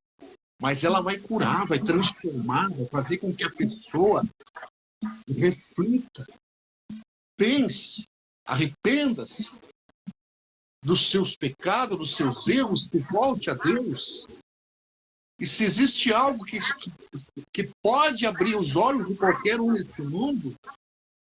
Mas ela vai curar, vai transformar, vai fazer com que a pessoa reflita, pense, arrependa-se dos seus pecados, dos seus erros, se volte a Deus. E se existe algo que pode abrir os olhos de qualquer um nesse mundo,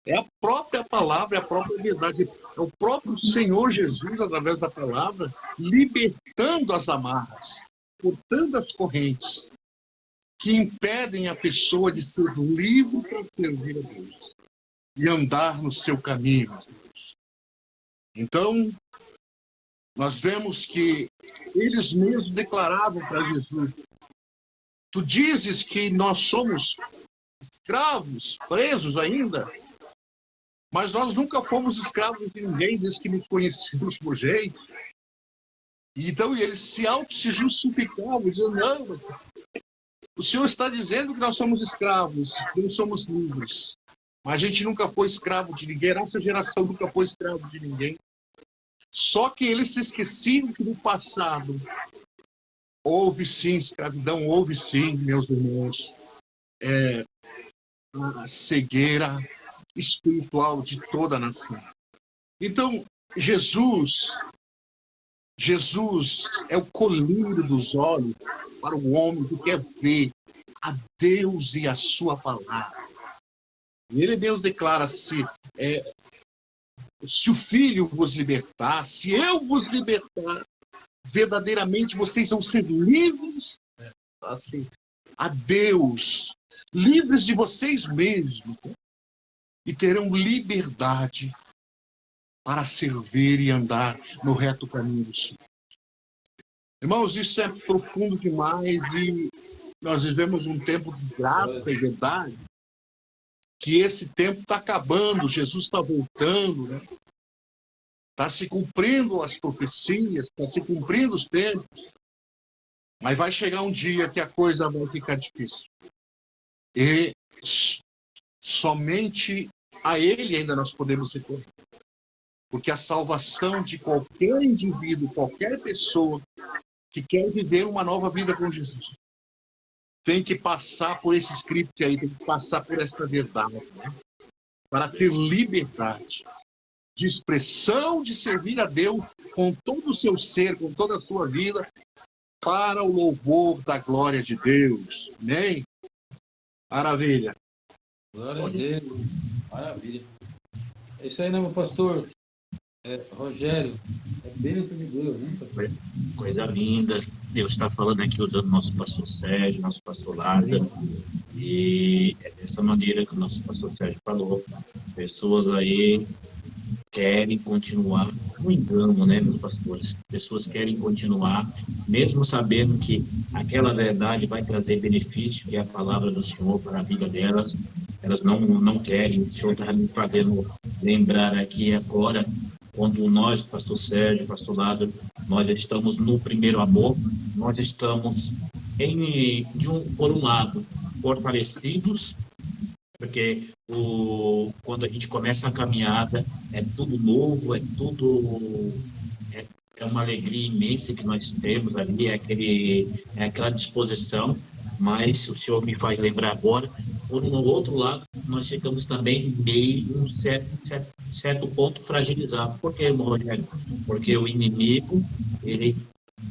é a própria palavra, é a própria verdade. É o próprio Senhor Jesus, através da palavra, libertando as amarras, cortando as correntes que impedem a pessoa de ser livre para servir a Deus e andar no seu caminho. Então, nós vemos que eles mesmos declaravam para Jesus: tu dizes que nós somos escravos, presos ainda, mas nós nunca fomos escravos de ninguém desde que nos conhecemos por jeito. Então eles se justificavam, dizendo: não, o Senhor está dizendo que nós somos escravos, que não somos livres. Mas a gente nunca foi escravo de ninguém, a nossa geração nunca foi escravo de ninguém. Só que eles se esqueciam que no passado houve sim escravidão, houve sim, meus irmãos, a cegueira espiritual de toda a nação. Então, Jesus é o colírio dos olhos para o homem que quer ver a Deus e a sua palavra. E ele Deus declara: se o Filho vos libertar, se eu vos libertar, verdadeiramente vocês vão ser livres, assim, a Deus, livres de vocês mesmos, né? E terão liberdade para servir e andar no reto caminho do Senhor. Irmãos, isso é profundo demais e nós vivemos um tempo de graça e verdade, que esse tempo está acabando, Jesus está voltando, né? Está se cumprindo as profecias, está se cumprindo os tempos, mas vai chegar um dia que a coisa vai ficar difícil. E somente a Ele ainda nós podemos recorrer. Porque a salvação de qualquer indivíduo, qualquer pessoa que quer viver uma nova vida com Jesus, tem que passar por esse script aí, tem que passar por esta verdade, né? Para ter liberdade de expressão, de servir a Deus com todo o seu ser, com toda a sua vida, para o louvor da glória de Deus. Amém? Maravilha.
Glória a Deus. Maravilha. É isso aí, né, meu pastor? Rogério, é bênção de Deus, né?
Coisa linda. Deus está falando aqui usando nosso pastor Sérgio, nosso pastor Larda. E é dessa maneira que o nosso pastor Sérgio falou. Pessoas aí querem continuar no engano, né, meus pastores? Pessoas querem continuar, mesmo sabendo que aquela verdade vai trazer benefício, que é a palavra do Senhor para a vida delas. Elas não querem. O Senhor está me fazendo lembrar aqui agora, quando nós, pastor Sérgio, pastor Lázaro, nós estamos no primeiro amor, nós estamos, por um lado, fortalecidos, porque quando a gente começa a caminhada, é tudo novo, é uma alegria imensa que nós temos ali, é aquela disposição, mas o Senhor me faz lembrar agora, por um outro lado, nós ficamos também meio, um certo ponto, fragilizados. Por quê, irmão Rogério? Porque o inimigo, ele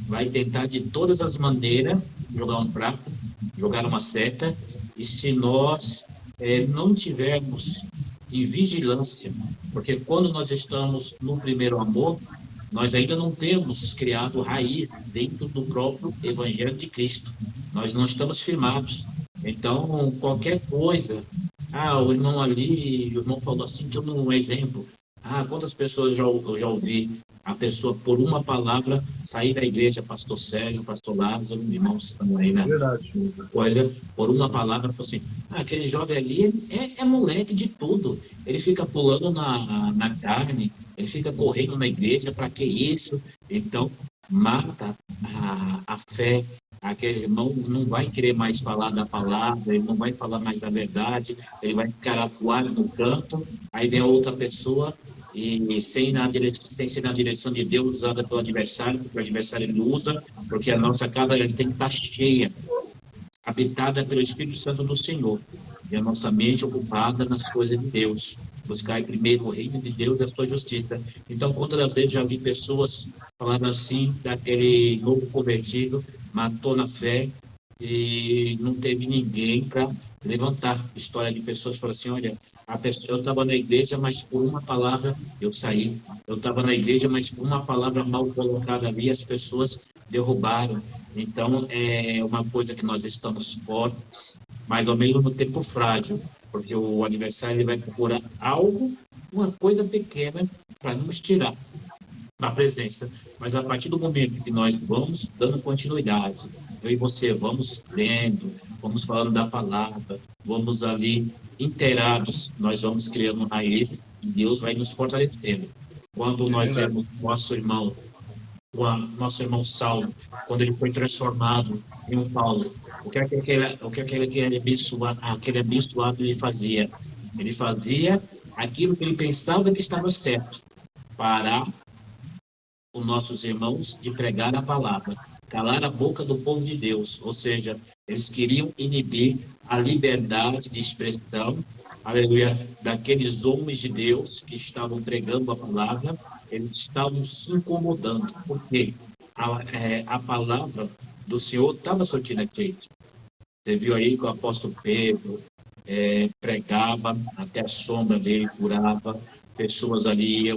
vai tentar de todas as maneiras jogar um prato, jogar uma seta, e se nós não tivermos em vigilância, porque quando nós estamos no primeiro amor, nós ainda não temos criado raiz dentro do próprio Evangelho de Cristo. Nós não estamos firmados. Então, qualquer coisa, o irmão ali, o irmão falou assim, que eu não, um exemplo. Quantas pessoas eu já ouvi a pessoa, por uma palavra, sair da igreja, pastor Sérgio, pastor Lázaro, irmãos estão aí, né?
Verdade.
Coisa, por uma palavra, falou assim, aquele jovem ali é moleque de tudo. Ele fica pulando na carne, ele fica correndo na igreja, para que isso? Então, mata a fé. Aquele irmão não vai querer mais falar da palavra, ele não vai falar mais da verdade, ele vai ficar atuado no canto, aí vem outra pessoa e sem ser na direção de Deus, usada pelo adversário, porque o adversário ele usa, porque a nossa casa ele tem que estar cheia, habitada pelo Espírito Santo do Senhor, e a nossa mente ocupada nas coisas de Deus. Buscar primeiro o reino de Deus e a sua justiça. Então, quantas vezes já vi pessoas falando assim, daquele novo convertido, matou na fé e não teve ninguém para levantar. História de pessoas que falam assim, olha, eu estava na igreja, mas por uma palavra eu saí. Eu estava na igreja, mas por uma palavra mal colocada ali, as pessoas derrubaram. Então, é uma coisa que nós estamos fortes, mas ao mesmo tempo frágil, porque o adversário ele vai procurar algo, uma coisa pequena, para nos tirar da presença. Mas a partir do momento que nós vamos dando continuidade, eu e você vamos lendo, vamos falando da palavra, vamos ali inteirados, nós vamos criando raízes e Deus vai nos fortalecendo. Quando nós vemos nosso irmão Saulo, quando ele foi transformado em um Paulo, o que aquele abençoado ele fazia? Ele fazia aquilo que ele pensava que estava certo, parar os nossos irmãos de pregar a palavra, calar a boca do povo de Deus, ou seja, eles queriam inibir a liberdade de expressão, aleluia, daqueles homens de Deus que estavam pregando a palavra, eles estavam se incomodando, porque a palavra do Senhor estava surtindo efeito. Você viu aí que o apóstolo Pedro pregava, até a sombra dele curava, pessoas ali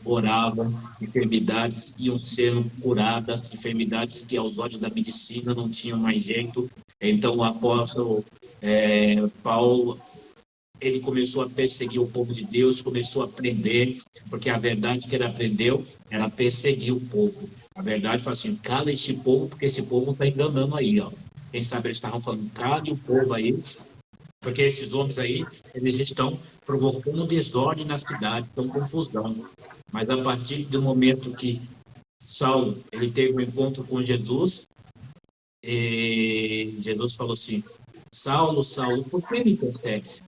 oravam, enfermidades iam sendo curadas, enfermidades que aos olhos da medicina não tinham mais jeito. Então o apóstolo Paulo, ele começou a perseguir o povo de Deus, começou a prender, porque a verdade que ele aprendeu era perseguir o povo. A verdade foi assim, cala esse povo, porque esse povo está enganando aí, ó. Quem sabe eles estavam falando, cale o povo aí, porque esses homens aí, eles estão provocando desordem na cidade, estão confusão. Mas a partir do momento que Saulo, ele teve um encontro com Jesus, e Jesus falou assim, Saulo, Saulo, por que me persegues?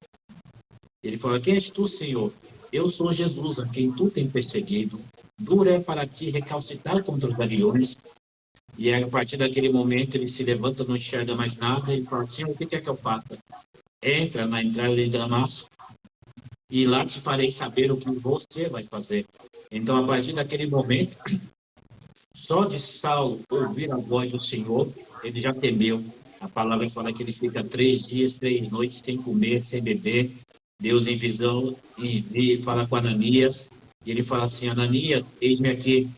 Ele falou, quem és tu, Senhor? Eu sou Jesus, a quem tu tem perseguido. Duro é para ti recalcitrar contra os galeões. E a partir daquele momento ele se levanta, não enxerga mais nada, e fala assim, o que quer que eu faça? Entra na entrada de Damasco, e lá te farei saber o que você vai fazer. Então, a partir daquele momento, só de Saulo ouvir a voz do Senhor, ele já temeu. A palavra fala que ele fica 3 dias, 3 noites, sem comer, sem beber. Deus em visão, e fala com Ananias, e ele fala assim, Ananias, eis-me aqui,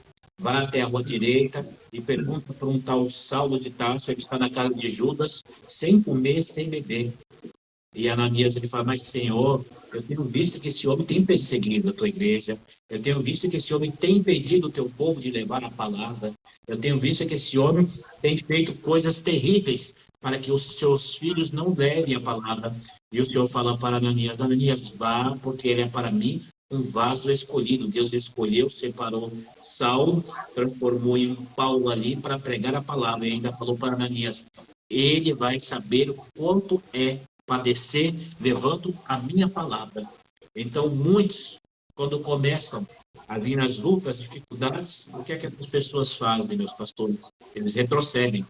vá até a rua direita e pergunta para um tal Saulo de Tarso, que está na casa de Judas, sem comer, sem beber. E Ananias, ele fala, mas Senhor, eu tenho visto que esse homem tem perseguido a tua igreja, eu tenho visto que esse homem tem impedido o teu povo de levar a palavra, eu tenho visto que esse homem tem feito coisas terríveis para que os seus filhos não levem a palavra. E o Senhor fala para Ananias, Ananias, vá, porque ele é para mim um vaso escolhido. Deus escolheu, separou Saulo, transformou em Paulo ali para pregar a palavra. E ainda falou para Ananias, ele vai saber o quanto é padecer, levando a minha palavra. Então, muitos, quando começam a vir as lutas, dificuldades, o que é que as pessoas fazem, meus pastores? Eles retrocedem,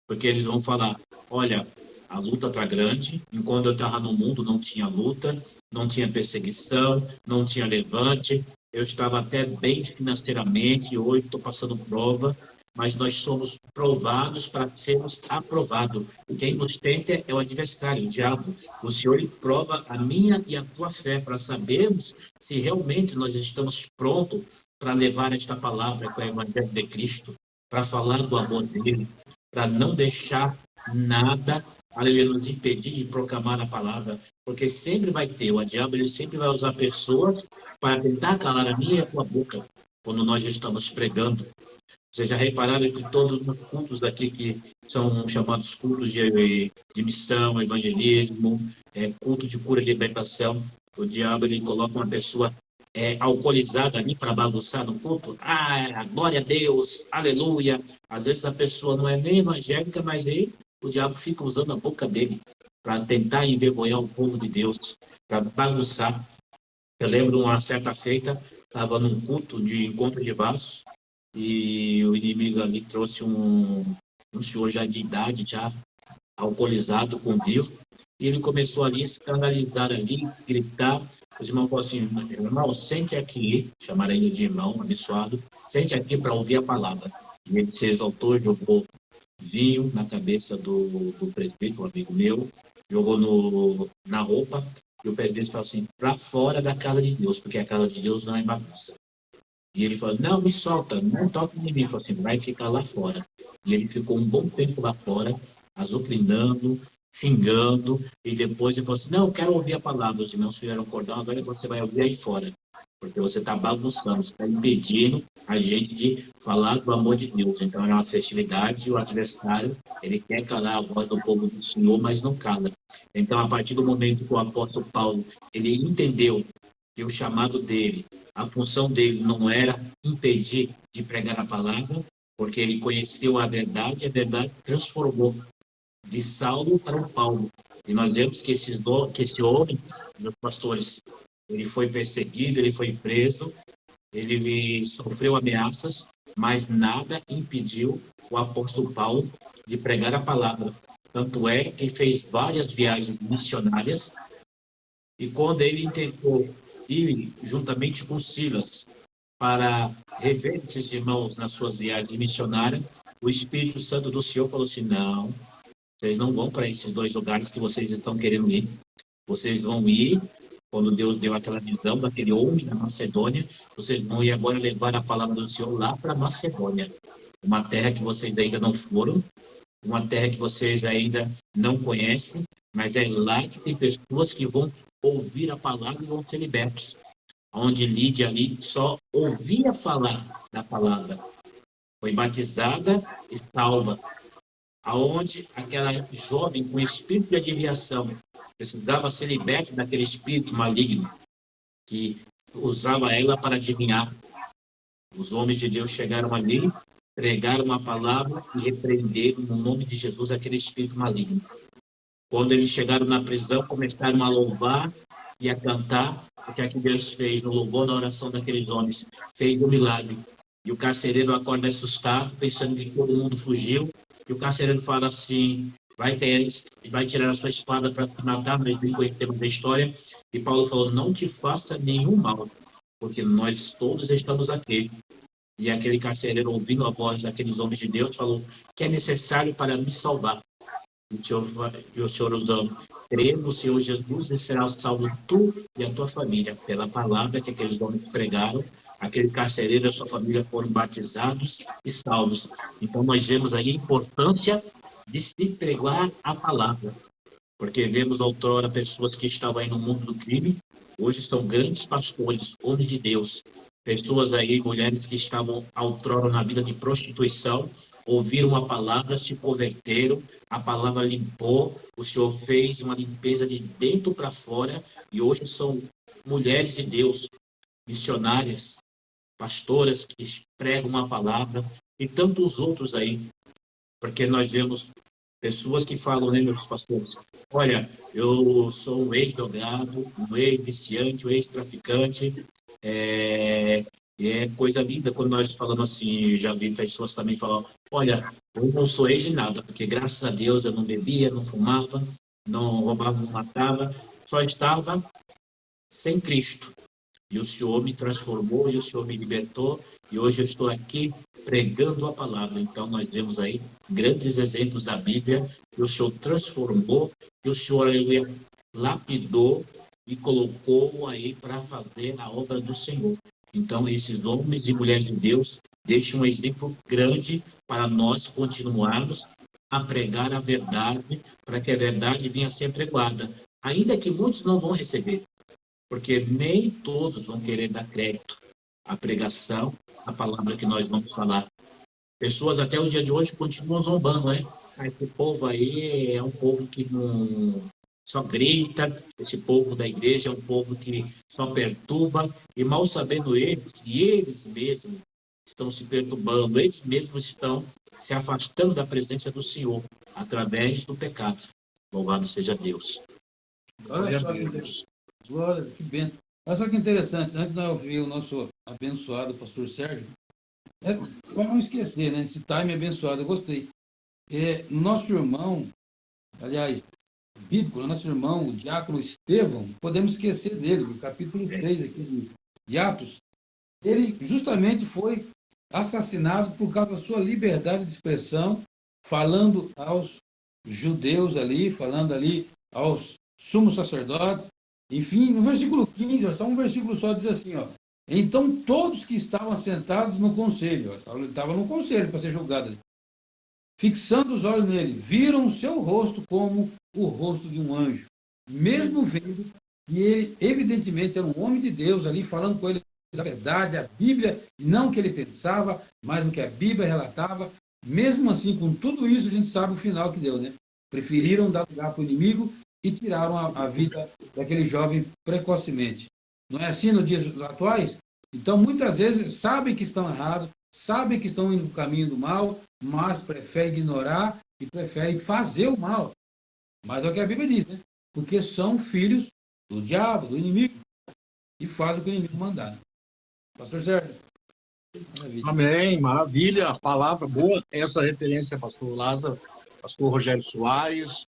porque eles vão falar, olha, a luta está grande, enquanto eu estava no mundo não tinha luta, não tinha perseguição, não tinha levante, eu estava até bem financeiramente, hoje estou passando prova, mas nós somos provados para sermos aprovados. Quem nos tenta é o adversário, o diabo. O Senhor prova a minha e a tua fé para sabermos se realmente nós estamos prontos para levar esta palavra com o Evangelho de Cristo, para falar do amor dele, para não deixar nada, aleluia, nos impedir de proclamar a palavra, porque sempre vai ter, o diabo ele sempre vai usar pessoas para tentar calar a minha e a tua boca, quando nós estamos pregando. Vocês já repararam que todos os cultos daqui que são chamados cultos de missão, evangelismo, culto de cura e libertação, o diabo ele coloca uma pessoa alcoolizada ali para bagunçar no culto. Glória a Deus, aleluia. Às vezes a pessoa não é nem evangélica, mas aí o diabo fica usando a boca dele para tentar envergonhar o povo de Deus, para bagunçar. Eu lembro uma certa feita, estava num culto de encontro de vasos, e o inimigo ali trouxe um senhor já de idade, já alcoolizado, com vinho, e ele começou ali a escandalizar ali, gritar. Os irmãos falaram assim, irmão, sente aqui, chamaram ele de irmão, abençoado, sente aqui para ouvir a palavra. E ele se exaltou, jogou vinho na cabeça do presbítero, um amigo meu, jogou na roupa, e o presbítero falou assim, para fora da casa de Deus, porque a casa de Deus não é bagunça. E ele falou, não, me solta, não toca em mim. Ele falou assim, vai ficar lá fora. E ele ficou um bom tempo lá fora, azucrinando, xingando, e depois ele falou assim, não, eu quero ouvir a palavra. Os irmãos fizeram cordão, agora você vai ouvir aí fora. Porque você está bagunçando, você está impedindo a gente de falar do amor de Deus. Então é uma festividade, o adversário, ele quer calar a voz do povo do Senhor, mas não cala. Então, a partir do momento que o apóstolo Paulo, ele entendeu que o chamado dele, a função dele não era impedir de pregar a palavra, porque ele conheceu a verdade, e a verdade transformou de Saulo para o Paulo. E nós vemos que esse homem, meus pastores, ele foi perseguido, ele foi preso, ele sofreu ameaças, mas nada impediu o apóstolo Paulo de pregar a palavra. Tanto é que fez várias viagens missionárias, e quando ele tentou ir juntamente com Silas para rever esses irmãos nas suas viagens missionárias, o Espírito Santo do Senhor falou assim, não, vocês não vão para esses dois lugares que vocês estão querendo ir. Vocês vão ir, quando Deus deu aquela visão daquele homem na Macedônia, vocês vão ir agora levar a palavra do Senhor lá para Macedônia, uma terra que vocês ainda não foram, uma terra que vocês ainda não conhecem, mas é lá que tem pessoas que vão ouvir a palavra e vão ser libertos. Onde Lídia ali só ouvia falar da palavra, foi batizada e salva. Aonde aquela jovem com espírito de adivinhação precisava ser liberta daquele espírito maligno que usava ela para adivinhar. Os homens de Deus chegaram ali, pregaram uma palavra e repreenderam no nome de Jesus aquele espírito maligno. Quando eles chegaram na prisão, começaram a louvar e a cantar, o que é que Deus fez no louvor, na oração daqueles homens, fez um milagre. E o carcereiro acorda assustado, pensando que todo mundo fugiu, e o carcereiro fala assim, vai tirar a sua espada para te matar, nós nem conhecemos a história, e Paulo falou, não te faça nenhum mal, porque nós todos estamos aqui. E aquele carcereiro, ouvindo a voz daqueles homens de Deus, falou, que é necessário para me salvar. E o Senhor usando, crê no Senhor Jesus e será salvo tu e a tua família. Pela palavra que aqueles homens pregaram, aquele carcereiro e a sua família foram batizados e salvos. Então nós vemos aí a importância de se pregar a palavra. Porque vemos outrora pessoas que estavam aí no mundo do crime, hoje são grandes pastores, homens de Deus. Pessoas aí, mulheres que estavam outrora na vida de prostituição, ouviram a palavra, se converteram, a palavra limpou, o Senhor fez uma limpeza de dentro para fora, e hoje são mulheres de Deus, missionárias, pastoras que pregam a palavra, e tantos outros aí, porque nós vemos pessoas que falam, né, meus pastores? Olha, eu sou um ex-drogado, um ex-viciante, um ex-traficante. E é coisa linda quando nós falamos assim. Já vi pessoas também falar: olha, eu não sou ex de nada, porque graças a Deus eu não bebia, não fumava, não roubava, não matava, só estava sem Cristo. E o Senhor me transformou, e o Senhor me libertou, e hoje eu estou aqui pregando a palavra. Então, nós vemos aí grandes exemplos da Bíblia, que o Senhor transformou, que o Senhor lapidou e colocou aí para fazer a obra do Senhor. Então, esses homens e mulheres de Deus deixam um exemplo grande para nós continuarmos a pregar a verdade, para que a verdade venha a ser pregada, ainda que muitos não vão receber, porque nem todos vão querer dar crédito à pregação, à palavra que nós vamos falar. Pessoas até o dia de hoje continuam zombando, né? Esse povo aí é um povo que não só grita, esse povo da igreja é um povo que só perturba, e mal sabendo eles que eles mesmos estão se perturbando, eles mesmos estão se afastando da presença do Senhor através do pecado. Louvado seja Deus.
Olha só que interessante. Glória, que bênção. Olha só que interessante, antes de nós ouvir o nosso abençoado pastor Sérgio, para não esquecer, né? Esse time abençoado, eu gostei. Nosso irmão, aliás, bíblico, nosso irmão, o diácono Estevão, podemos esquecer dele, no capítulo 3 aqui de Atos, ele justamente foi assassinado por causa da sua liberdade de expressão, falando aos judeus ali, falando ali aos sumos sacerdotes. Enfim, no versículo 15, só um versículo só diz assim, ó: então todos que estavam sentados no conselho, ele estava no conselho para ser julgado, fixando os olhos nele, viram o seu rosto como o rosto de um anjo, mesmo vendo que ele, evidentemente, era um homem de Deus ali, falando com ele a verdade, a Bíblia, não o que ele pensava, mas o que a Bíblia relatava. Mesmo assim, com tudo isso, a gente sabe o final que deu, né? Preferiram dar lugar para o inimigo e tiraram a vida daquele jovem precocemente. Não é assim nos dias atuais? Então, muitas vezes, sabem que estão errados, sabem que estão indo no caminho do mal, mas preferem ignorar e preferem fazer o mal. Mas é o que a Bíblia diz, né? Porque são filhos do diabo, do inimigo, e fazem o que o inimigo mandar. Pastor Sérgio.
Maravilha. Amém, maravilha, palavra boa. Essa referência, pastor Lázaro, pastor Rogério Soares,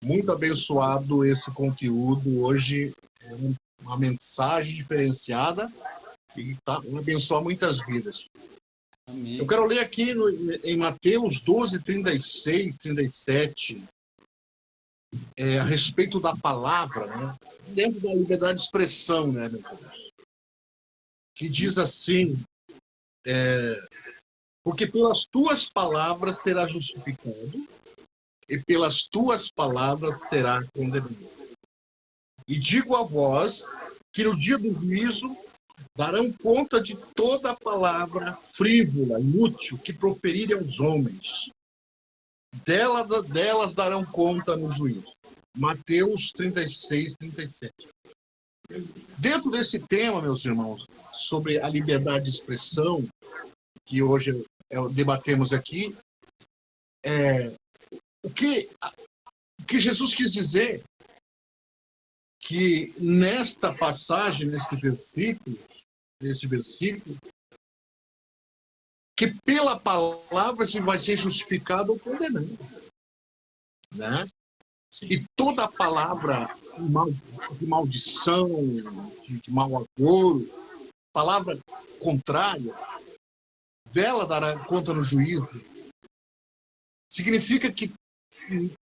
muito abençoado esse conteúdo. Hoje é uma mensagem diferenciada e vai abençoar muitas vidas.
Amém.
Eu quero ler aqui em Mateus 12, 36, 37, a respeito da palavra, né? Dentro da liberdade de expressão, né, meu Deus? Que diz assim: porque pelas tuas palavras será justificado, e pelas tuas palavras será condenado. E digo a vós que no dia do juízo darão conta de toda palavra frívola, inútil, que proferirem aos homens. Delas darão conta no juízo. Mateus 36, 37. Dentro desse tema, meus irmãos, sobre a liberdade de expressão, que hoje debatemos aqui, o que Jesus quis dizer que nesta passagem, nesse versículo, que pela palavra se vai ser justificado ou condenado, né? E toda palavra de maldição, de mau agouro, palavra contrária, dela dará conta no juízo. Significa que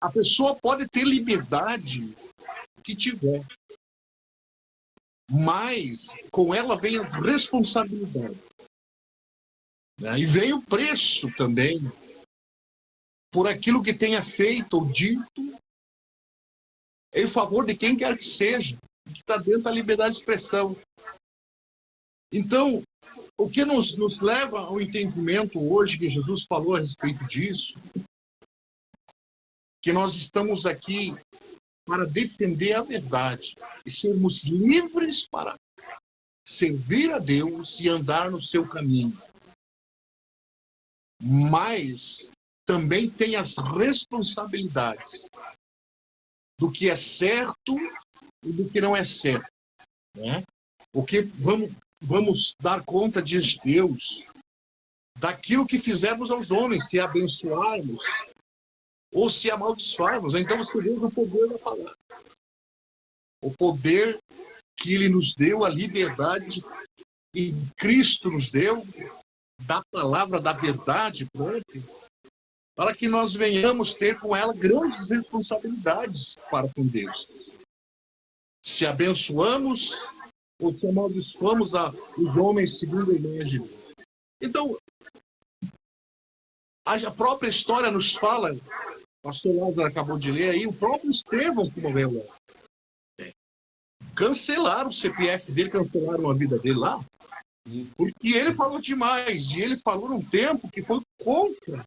a pessoa pode ter liberdade que tiver, mas com ela vem as responsabilidades, né? E vem o preço também por aquilo que tenha feito ou dito em favor de quem quer que seja, que está dentro da liberdade de expressão. Então, o que nos leva ao entendimento hoje que Jesus falou a respeito disso, que nós estamos aqui para defender a verdade e sermos livres para servir a Deus e andar no seu caminho. Mas também tem as responsabilidades do que é certo e do que não é certo, né? O que vamos dar conta de Deus daquilo que fizermos aos homens, se abençoarmos ou se amaldiçoarmos. Então você veja o poder da palavra. O poder que Ele nos deu, a liberdade que Cristo nos deu, da palavra, da verdade própria, para que nós venhamos ter com ela grandes responsabilidades para com Deus. Se abençoamos ou se amaldiçoamos os homens segundo a imagem. Então, a própria história nos fala, o pastor Lázaro acabou de ler aí, o próprio Estevão que morreu lá. Cancelaram o CPF dele, cancelaram a vida dele lá, porque ele falou demais, e ele falou num tempo que foi contra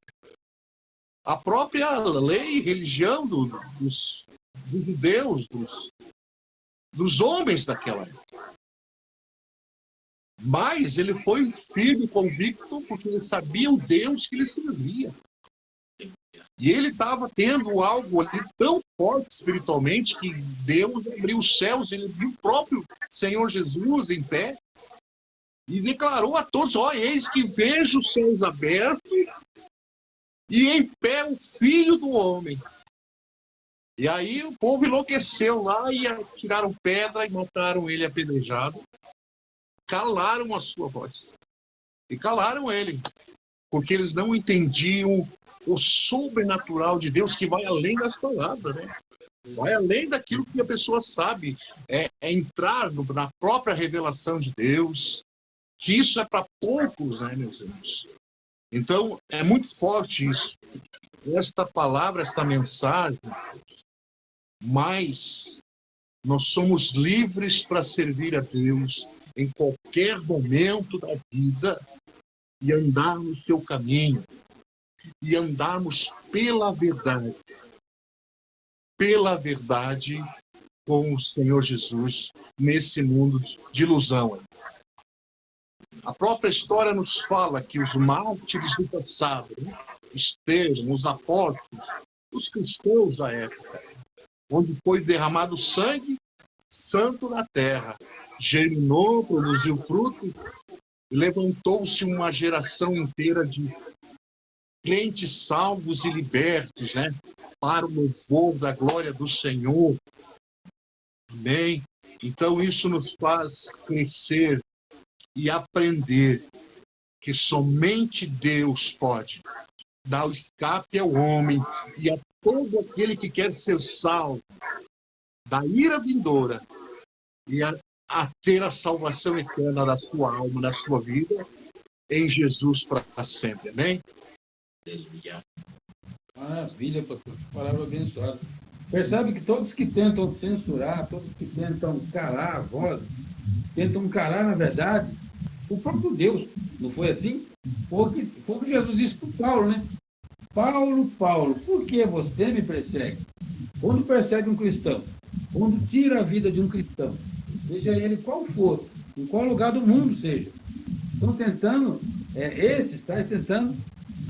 a própria lei e religião dos judeus, dos homens daquela época. Mas ele foi firme e convicto porque ele sabia o Deus que ele servia. E ele estava tendo algo ali tão forte espiritualmente que Deus abriu os céus, ele viu o próprio Senhor Jesus em pé e declarou a todos: ó, eis que vejo os céus abertos e em pé o Filho do Homem. E aí o povo enlouqueceu lá e tiraram pedra e mataram ele apedrejado. Calaram a sua voz. E calaram ele. Porque eles não entendiam o sobrenatural de Deus que vai além das palavras, né? Vai além daquilo que a pessoa sabe. É entrar na própria revelação de Deus. Que isso é para poucos, né, meus irmãos? Então, é muito forte isso. Esta palavra, esta mensagem. Mas nós somos livres para servir a Deus em qualquer momento da vida e andar no seu caminho e andarmos pela verdade com o Senhor Jesus nesse mundo de ilusão. A própria história nos fala que os mártires do passado, Estevão, os apóstolos, os cristãos da época, onde foi derramado sangue santo na terra, germinou, produziu fruto, levantou-se uma geração inteira de crentes salvos e libertos, né? Para o louvor da glória do Senhor. Amém? Então isso nos faz crescer e aprender que somente Deus pode dar o escape ao homem e a todo aquele que quer ser salvo da ira vindoura e a ter a salvação eterna da sua alma, da sua vida, em Jesus para sempre. Amém?
Maravilha, pastor. Palavra abençoada. Percebe que todos que tentam censurar, todos que tentam calar a voz, tentam calar, na verdade, o próprio Deus. Não foi assim? Foi o que Jesus disse para Paulo, né? Paulo, por que você me persegue? Quando persegue um cristão, quando tira a vida de um cristão, seja ele qual for, em qual lugar do mundo seja, estão tentando,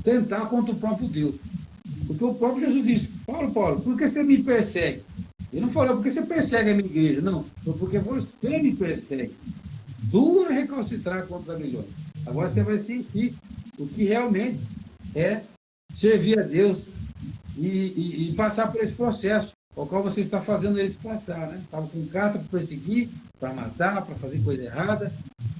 tentar contra o próprio Deus. Porque o próprio Jesus disse: Paulo, por que você me persegue? Ele não falou porque você persegue a minha igreja, não. Foi porque você me persegue. Duro é recalcitrar contra a milhões. Agora você vai sentir o que realmente é servir a Deus e passar por esse processo, ao qual você está fazendo eles passar, né? Estava com carta para perseguir, para matar, para fazer coisa errada,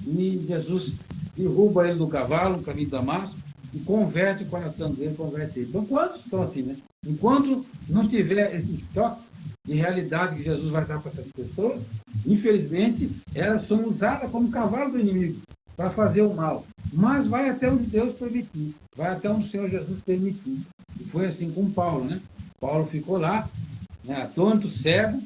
e Jesus derruba ele do cavalo, no caminho de Damasco, e converte o coração dele, converte ele. Então, quantos estão assim, né? Enquanto não tiver esse choque de realidade que Jesus vai dar para essas pessoas, infelizmente, elas são usadas como cavalo do inimigo para fazer o mal. Mas vai até onde Deus permitir, vai até onde o Senhor Jesus permitir. E foi assim com Paulo, né? Paulo ficou lá, né, atônito, cego,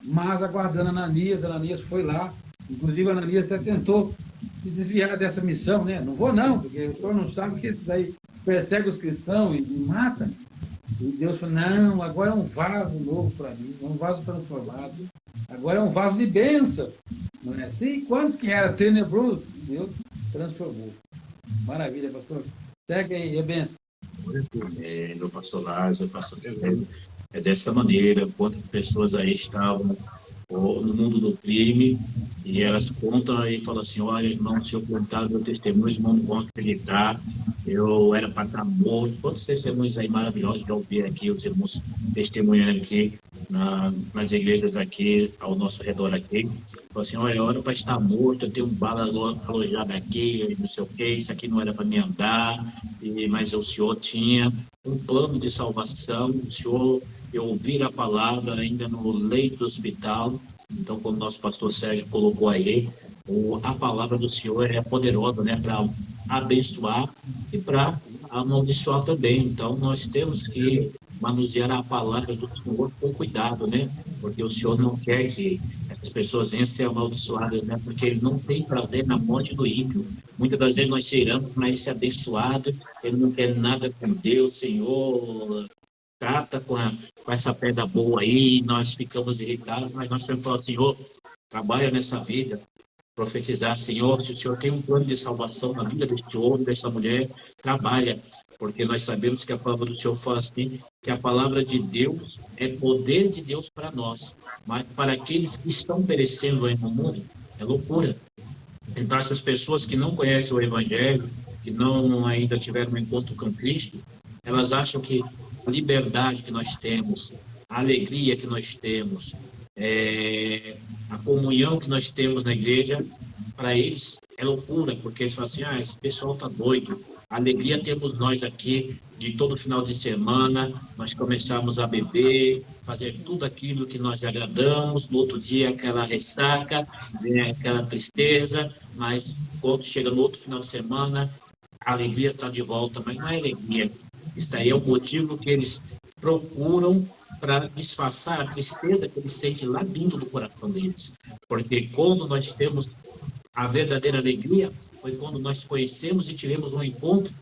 mas aguardando Ananias. Ananias foi lá, inclusive Ananias até tentou se desviar dessa missão, né? Não vou não, porque o senhor não sabe que isso daí persegue os cristãos e mata. E Deus falou, não, agora é um vaso novo para mim, é um vaso transformado, agora é um vaso de bênção. Não é assim? Quantos que era tenebroso, Deus transformou. Maravilha, pastor. Segue aí, é bênção.
Meu pastor Lázaro, pastor Guilherme, é dessa maneira, quantas pessoas aí estavam no mundo do crime, e elas contam e falam assim, olha, irmão, se eu contar meu testemunho, os irmãos não vão acreditar, eu era para estar morto. Quantos testemunhos aí maravilhosos já ouvi aqui, os irmãos testemunhando aqui, nas igrejas aqui, ao nosso redor aqui, falam assim, olha, eu era para estar morto, eu tenho um bala alojado aqui, não sei o que, isso aqui não era para me andar, mas o Senhor tinha um plano de salvação, o Senhor, eu ouvir a palavra ainda no leito do hospital. Então, como nosso pastor Sérgio colocou aí, a palavra do Senhor é poderosa, né, para abençoar e para amaldiçoar também. Então, nós temos que manusear a palavra do Senhor com cuidado, né, porque o Senhor não quer que as pessoas venham ser amaldiçoadas, né, porque Ele não tem prazer na morte do ímpio. Muitas das vezes nós cheiramos para esse abençoado, ele não quer nada com Deus, Senhor, trata com essa pedra boa aí, nós ficamos irritados, mas nós temos que falar, Senhor, trabalha nessa vida, profetizar, Senhor, se o Senhor tem um plano de salvação na vida deste homem, dessa mulher, trabalha, porque nós sabemos que a palavra do Senhor fala assim, que a palavra de Deus é poder de Deus para nós, mas para aqueles que estão perecendo aí no mundo, é loucura. Então, essas pessoas que não conhecem o Evangelho, que não ainda tiveram um encontro com Cristo, elas acham que a liberdade que nós temos, a alegria que nós temos, a comunhão que nós temos na igreja, para eles é loucura, porque eles falam assim, esse pessoal está doido. A alegria temos nós aqui, de todo final de semana, nós começamos a beber, fazer tudo aquilo que nós agradamos, no outro dia aquela ressaca, aquela tristeza, mas quando chega no outro final de semana, a alegria está de volta, mas não é alegria. Isso aí é o motivo que eles procuram para disfarçar a tristeza que eles sentem lá dentro do coração deles. Porque quando nós temos a verdadeira alegria, foi quando nós conhecemos e tivemos um encontro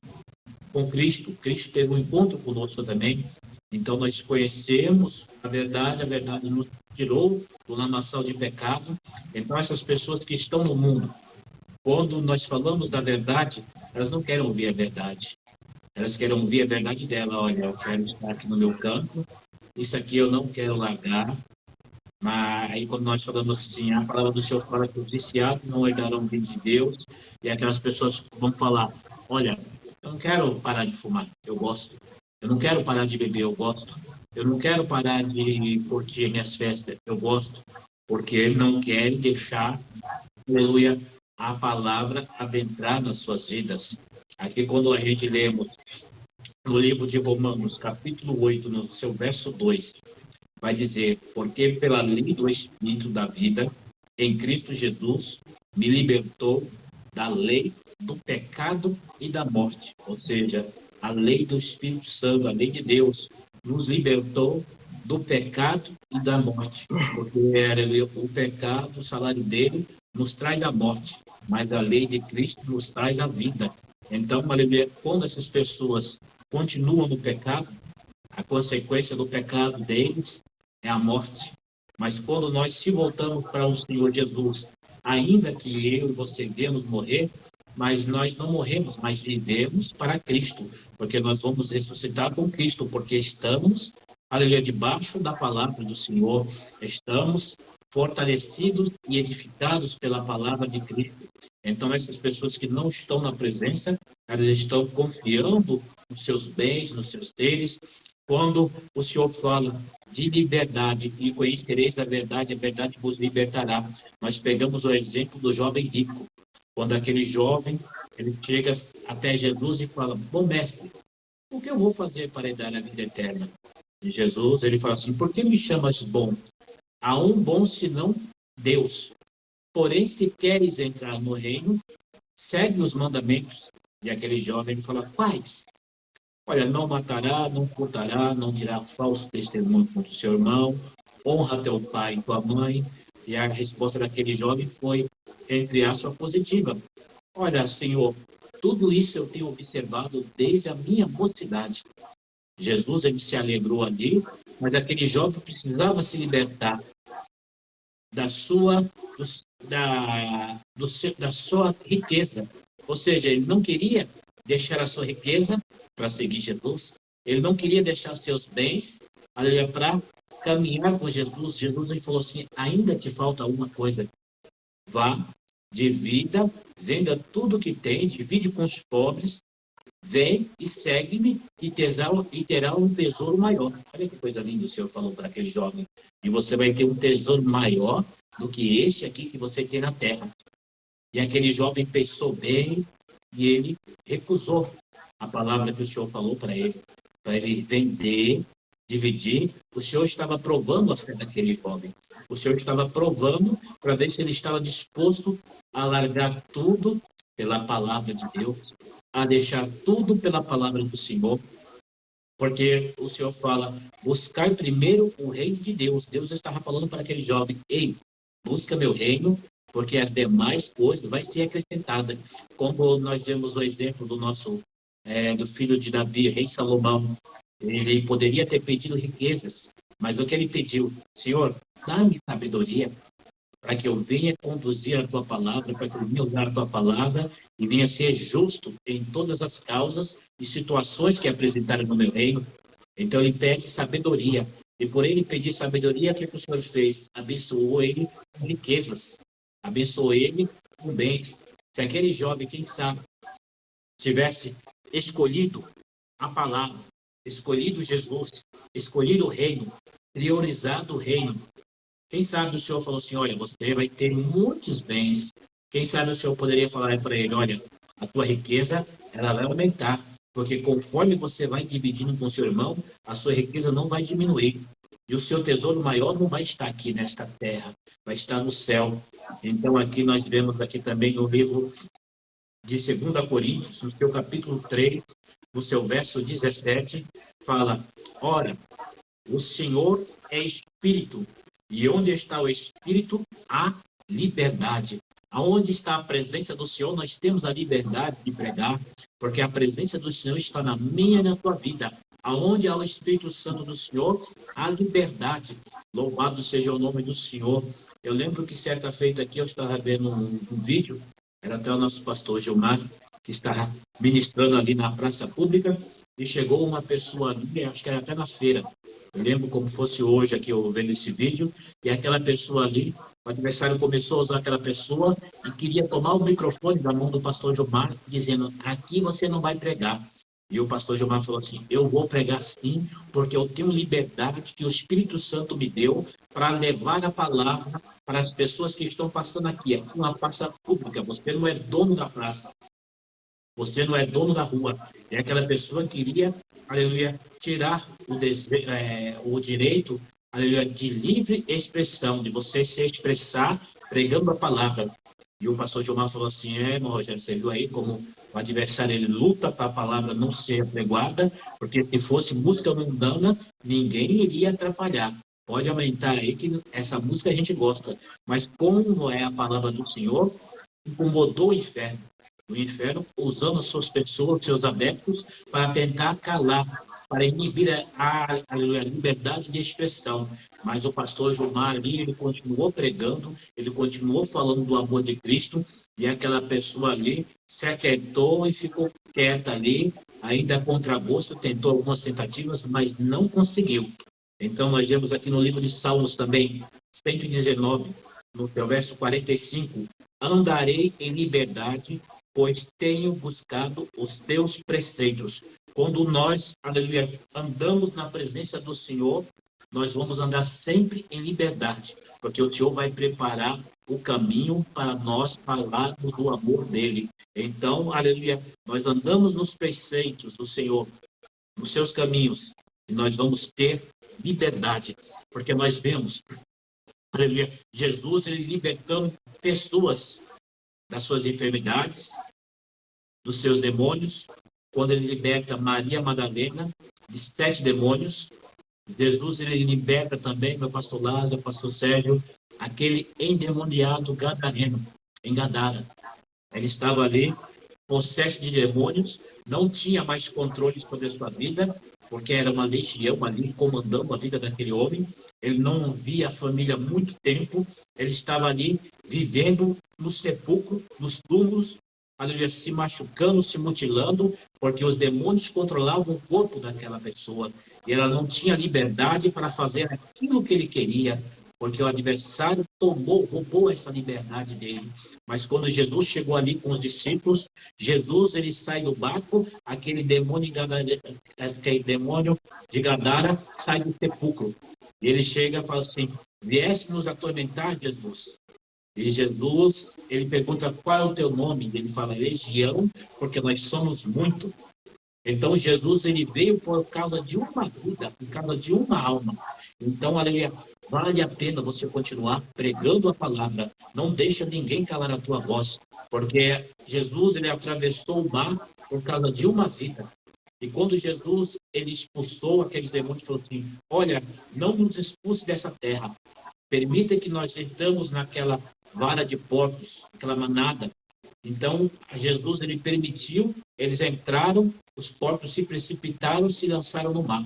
com Cristo. Cristo teve um encontro conosco também. Então, nós conhecemos a verdade nos tirou do lamaçal de pecado. Então, essas pessoas que estão no mundo, quando nós falamos da verdade, elas não querem ouvir a verdade. Elas querem ouvir a verdade dela. Olha, eu quero estar aqui no meu campo, isso aqui eu não quero largar. Mas aí quando nós falamos assim, a palavra do Senhor fala que os viciados não herdarão o reino de Deus, e aquelas pessoas vão falar, olha, eu não quero parar de fumar, eu gosto. Eu não quero parar de beber, eu gosto. Eu não quero parar de curtir minhas festas, eu gosto. Porque não querem deixar, aleluia, a palavra adentrar nas suas vidas. Aqui quando a gente lemos no livro de Romanos, capítulo 8, no seu verso 2, vai dizer, porque pela lei do Espírito da vida, em Cristo Jesus, me libertou da lei do pecado e da morte. Ou seja, a lei do Espírito Santo, a lei de Deus, nos libertou do pecado e da morte. Porque o pecado, o salário dele, nos traz a morte, mas a lei de Cristo nos traz a vida. Então, quando essas pessoas continuam no pecado, a consequência do pecado deles é a morte. Mas quando nós se voltamos para o Senhor Jesus, ainda que eu e você devemos morrer, mas nós não morremos, mas vivemos para Cristo, porque nós vamos ressuscitar com Cristo, porque estamos, aleluia, debaixo da palavra do Senhor, estamos fortalecidos e edificados pela palavra de Cristo. Então, essas pessoas que não estão na presença, elas estão confiando nos seus bens, nos seus teres. Quando o Senhor fala de liberdade e conhecereis a verdade vos libertará. Nós pegamos o exemplo do jovem rico. Quando aquele jovem, ele chega até Jesus e fala, bom mestre, o que eu vou fazer para dar a vida eterna? E Jesus, ele fala assim, por que me chamas bom? Há um bom senão Deus. Porém, se queres entrar no reino, segue os mandamentos. E aquele jovem, ele fala, quais? olha, não matará, não furtará, não dirá falso testemunho contra o seu irmão, honra teu pai e tua mãe. E a resposta daquele jovem foi, entre aspas, positiva. Olha, Senhor, tudo isso eu tenho observado desde a minha mocidade. Jesus, ele se alegrou ali, mas aquele jovem precisava se libertar da sua, da sua riqueza. Ou seja, ele não queria deixar a sua riqueza para seguir Jesus. Ele não queria deixar os seus bens para caminhar com Jesus. Jesus ele falou assim, ainda que falta uma coisa, vá, divida, venda tudo que tem, divide com os pobres, vem e segue-me e terá um tesouro maior. Olha que coisa linda o Senhor falou para aquele jovem. E você vai ter um tesouro maior do que este aqui que você tem na terra. E aquele jovem pensou bem e ele recusou a palavra que o Senhor falou para ele vender, dividir. O Senhor estava provando a fé daquele jovem. O Senhor estava provando para ver se ele estava disposto a largar tudo pela palavra de Deus, a deixar tudo pela palavra do Senhor, porque o Senhor fala, buscar primeiro o reino de Deus. Deus estava falando para aquele jovem, ei, busca meu reino, porque as demais coisas vai ser acrescentada. Como nós vemos o exemplo do filho de Davi, rei Salomão, ele poderia ter pedido riquezas, mas o que ele pediu, Senhor, dá-me sabedoria, para que eu venha conduzir a tua palavra, para que eu venha usar a tua palavra e venha ser justo em todas as causas e situações que apresentaram no meu reino. Então ele pede sabedoria. E por ele pedir sabedoria, o que o Senhor fez? Abençoou ele com riquezas. Abençoou ele com bens. Se aquele jovem, quem sabe, tivesse escolhido a palavra, escolhido Jesus, escolhido o reino, priorizado o reino, quem sabe o Senhor falou assim, olha, você vai ter muitos bens. Quem sabe o Senhor poderia falar para ele, olha, a tua riqueza, ela vai aumentar. Porque conforme você vai dividindo com seu irmão, a sua riqueza não vai diminuir. E o seu tesouro maior não vai estar aqui nesta terra, vai estar no céu. Então aqui nós vemos aqui também no livro de 2 Coríntios, no seu capítulo 3, no seu verso 17, fala, ora, o Senhor é Espírito, e onde está o Espírito, há liberdade. Aonde está a presença do Senhor, nós temos a liberdade de pregar, porque a presença do Senhor está na minha e na tua vida. Aonde há o Espírito Santo do Senhor, há liberdade. Louvado seja o nome do Senhor. Eu lembro que certa feita aqui eu estava vendo um vídeo, era até o nosso pastor Gilmar, que estava ministrando ali na praça pública, e chegou uma pessoa ali, acho que era até na feira. Eu lembro como fosse hoje aqui eu vendo esse vídeo, e aquela pessoa ali, o adversário começou a usar aquela pessoa e queria tomar o microfone da mão do pastor Gilmar, dizendo, aqui você não vai pregar. E o pastor Gilmar falou assim, eu vou pregar sim, porque eu tenho liberdade que o Espírito Santo me deu para levar a palavra para as pessoas que estão passando aqui. Aqui é uma praça pública, você não é dono da praça. Você não é dono da rua. É aquela pessoa que queria, aleluia, tirar o direito, aleluia, de livre expressão, de você se expressar pregando a palavra. E o pastor Gilmar falou assim, irmão Rogério, você viu aí como o adversário ele luta para a palavra não ser apregoada, porque se fosse música mundana, ninguém iria atrapalhar. Pode aumentar aí que essa música a gente gosta. Mas como é a palavra do Senhor, incomodou o inferno. O inferno usando as suas pessoas, seus adeptos, para tentar calar, para inibir a liberdade de expressão. Mas o pastor Gilmar ali, ele continuou pregando, ele continuou falando do amor de Cristo, e aquela pessoa ali se aquietou e ficou quieta ali, ainda contra gosto, tentou algumas tentativas, mas não conseguiu. Então nós vemos aqui no livro de Salmos também, 119, no verso 45, andarei em liberdade, pois tenho buscado os teus preceitos. Quando nós, aleluia, andamos na presença do Senhor, nós vamos andar sempre em liberdade, porque o Senhor vai preparar o caminho para nós falarmos do amor dele. Então, aleluia, nós andamos nos preceitos do Senhor, nos seus caminhos, e nós vamos ter liberdade, porque nós vemos, aleluia, Jesus, ele libertando pessoas das suas enfermidades, dos seus demônios, quando ele liberta Maria Madalena de 7 demônios. Jesus, ele liberta também, meu pastor Lázaro, pastor Sérgio, aquele endemoniado gadareno, em Gadara. Ele estava ali, possesso de demônios, não tinha mais controle sobre a sua vida, porque era uma legião ali comandando a vida daquele homem. Ele não via a família há muito tempo, ele estava ali vivendo no sepulcro, nos túmulos, aleluia, se machucando, se mutilando, porque os demônios controlavam o corpo daquela pessoa e ela não tinha liberdade para fazer aquilo que ele queria, porque o adversário roubou essa liberdade dele. Mas quando Jesus chegou ali com os discípulos, Jesus, ele sai do barco, aquele demônio de Gadara sai do sepulcro. E ele chega e fala assim: vieste nos atormentar, Jesus? E Jesus, ele pergunta: qual é o teu nome? Ele fala: Legião, porque nós somos muito. Então Jesus, ele veio por causa de uma vida, por causa de uma alma. Então, aleluia, vale a pena você continuar pregando a palavra. Não deixa ninguém calar a tua voz, porque Jesus, ele atravessou o mar por causa de uma vida. E quando Jesus, ele expulsou aqueles demônios, falou assim: olha, não nos expulse dessa terra. Permita que nós entramos naquela vara de porcos, aquela manada. Então, Jesus, ele permitiu, eles entraram, os porcos se precipitaram, se lançaram no mar.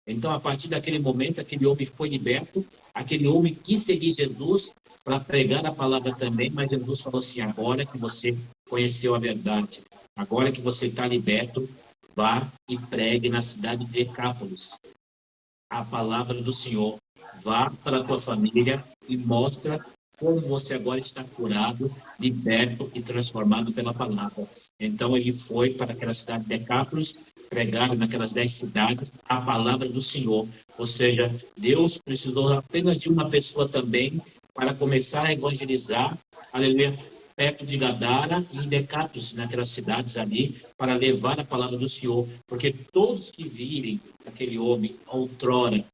Então, a partir daquele momento, aquele homem foi liberto, aquele homem quis seguir Jesus para pregar a palavra também, mas Jesus falou assim: agora que você conheceu a verdade, agora que você está liberto, vá e pregue na cidade de Decápolis a palavra do Senhor. Vá para a tua família e mostra como você agora está curado, liberto e transformado pela palavra. Então ele foi para aquela cidade de Decápolis, pregar naquelas 10 cidades a palavra do Senhor. Ou seja, Deus precisou apenas de uma pessoa também para começar a evangelizar, aleluia, perto de Gadara e em Decápolis, naquelas cidades ali, para levar a palavra do Senhor. Porque todos que virem aquele homem outrora,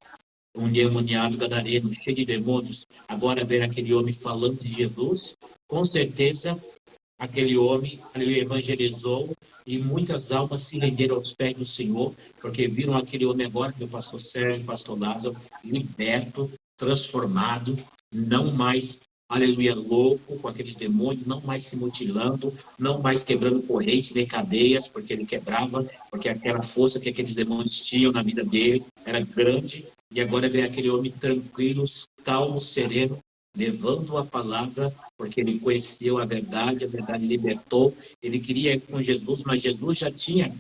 um endemoniado gadareno, cheio de demônios, agora ver aquele homem falando de Jesus, com certeza aquele homem evangelizou e muitas almas se renderam aos pés do Senhor, porque viram aquele homem agora, meu pastor Sérgio, pastor Lázaro, liberto, transformado, não mais, aleluia, louco com aqueles demônios, não mais se mutilando, não mais quebrando correntes nem cadeias, porque ele quebrava, porque aquela força que aqueles demônios tinham na vida dele era grande, e agora vem aquele homem tranquilo, calmo, sereno, levando a palavra, porque ele conheceu a verdade libertou, ele queria ir com Jesus, mas Jesus já tinha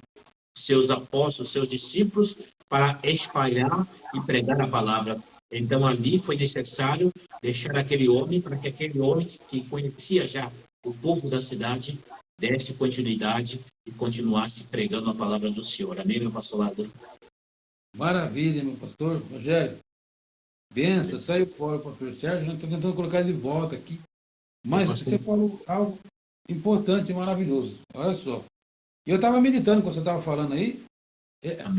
seus apóstolos, seus discípulos, para espalhar e pregar a palavra. Então, ali foi necessário deixar aquele homem, para que aquele homem que conhecia já o povo da cidade, desse continuidade e continuasse pregando a palavra do Senhor. Amém, meu pastor Lázaro?
Maravilha, meu pastor. Rogério, benção, saiu fora o pastor Sérgio, já estou tentando colocar ele de volta aqui. Mas você falou algo importante e maravilhoso. Olha só. Eu estava meditando quando você estava falando aí,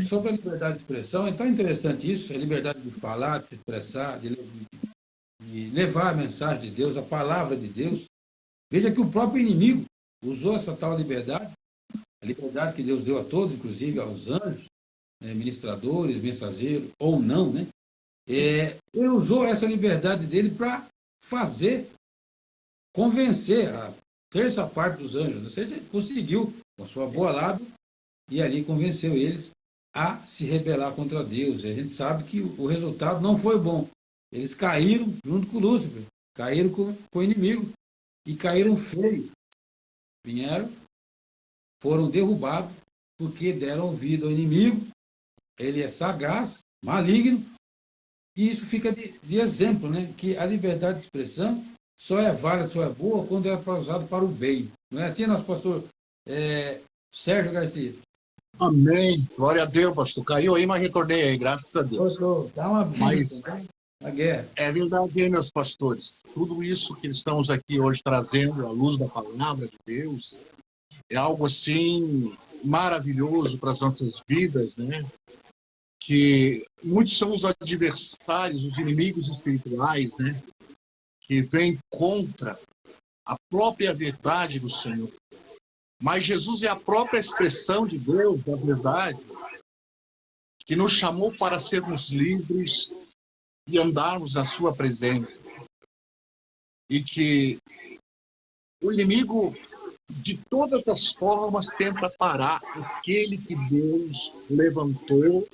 sobre a liberdade de expressão. É tão interessante isso, a liberdade de falar, de se expressar, de levar a mensagem de Deus, a palavra de Deus. Veja que o próprio inimigo usou essa tal liberdade, a liberdade que Deus deu a todos, inclusive aos anjos, ministradores, mensageiros, ou não, né? Ele usou essa liberdade dele para convencer a terça parte dos anjos. Ou seja, ele conseguiu, com a sua boa lábia, e ali convenceu eles a se rebelar contra Deus. E a gente sabe que o resultado não foi bom. Eles caíram junto com Lúcifer, caíram com o inimigo, e caíram feio. Foram derrubados, porque deram ouvido ao inimigo. Ele é sagaz, maligno, e isso fica de exemplo, né? Que a liberdade de expressão só é válida, só é boa quando é usada para o bem. Não é assim, nosso pastor Sérgio Garcia?
Amém. Glória a Deus, pastor. Caiu aí, mas retornei aí, graças a Deus.
Pastor, dá uma bênção, né? A guerra.
É verdade, hein, meus pastores? Tudo isso que estamos aqui hoje trazendo, à luz da palavra de Deus, é algo assim maravilhoso para as nossas vidas, né? Que muitos são os adversários, os inimigos espirituais, né? Que vêm contra a própria verdade do Senhor. Mas Jesus é a própria expressão de Deus, da verdade, que nos chamou para sermos livres e andarmos na sua presença. E que o inimigo, de todas as formas, tenta parar aquele que Deus levantou,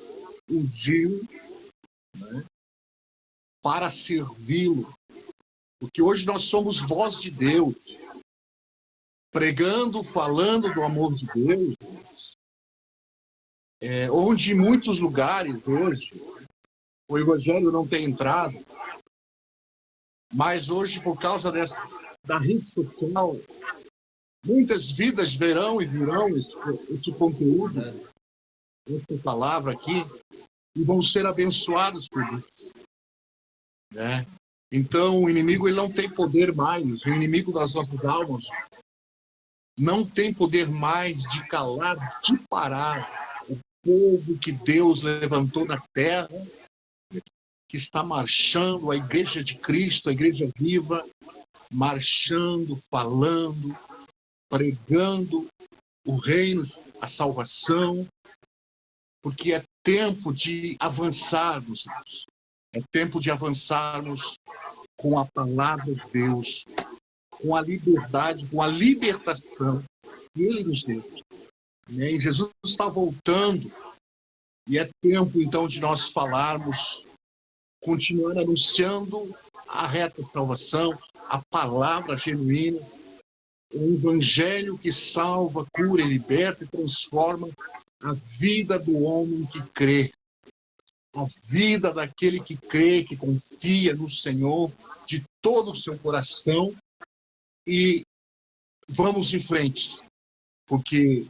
ungiu, né, para servi-lo. Porque hoje nós somos voz de Deus, pregando, falando do amor de Deus, onde em muitos lugares hoje o evangelho não tem entrado, mas hoje, por causa da rede social, muitas vidas verão e virão esse conteúdo, essa palavra aqui, e vão ser abençoados por isso, né? Então, o inimigo ele não tem poder mais, o inimigo das nossas almas não tem poder mais de calar, de parar o povo que Deus levantou da terra, que está marchando, a igreja de Cristo, a igreja viva, marchando, falando, pregando o reino, a salvação, porque é tempo de avançarmos, é tempo de avançarmos com a palavra de Deus, com a liberdade, com a libertação que Ele nos deu. E Jesus está voltando, e é tempo, então, de nós falarmos, continuar anunciando a reta salvação, a palavra genuína, o evangelho que salva, cura, liberta e transforma a vida do homem que crê, a vida daquele que crê, que confia no Senhor de todo o seu coração. E vamos em frente, porque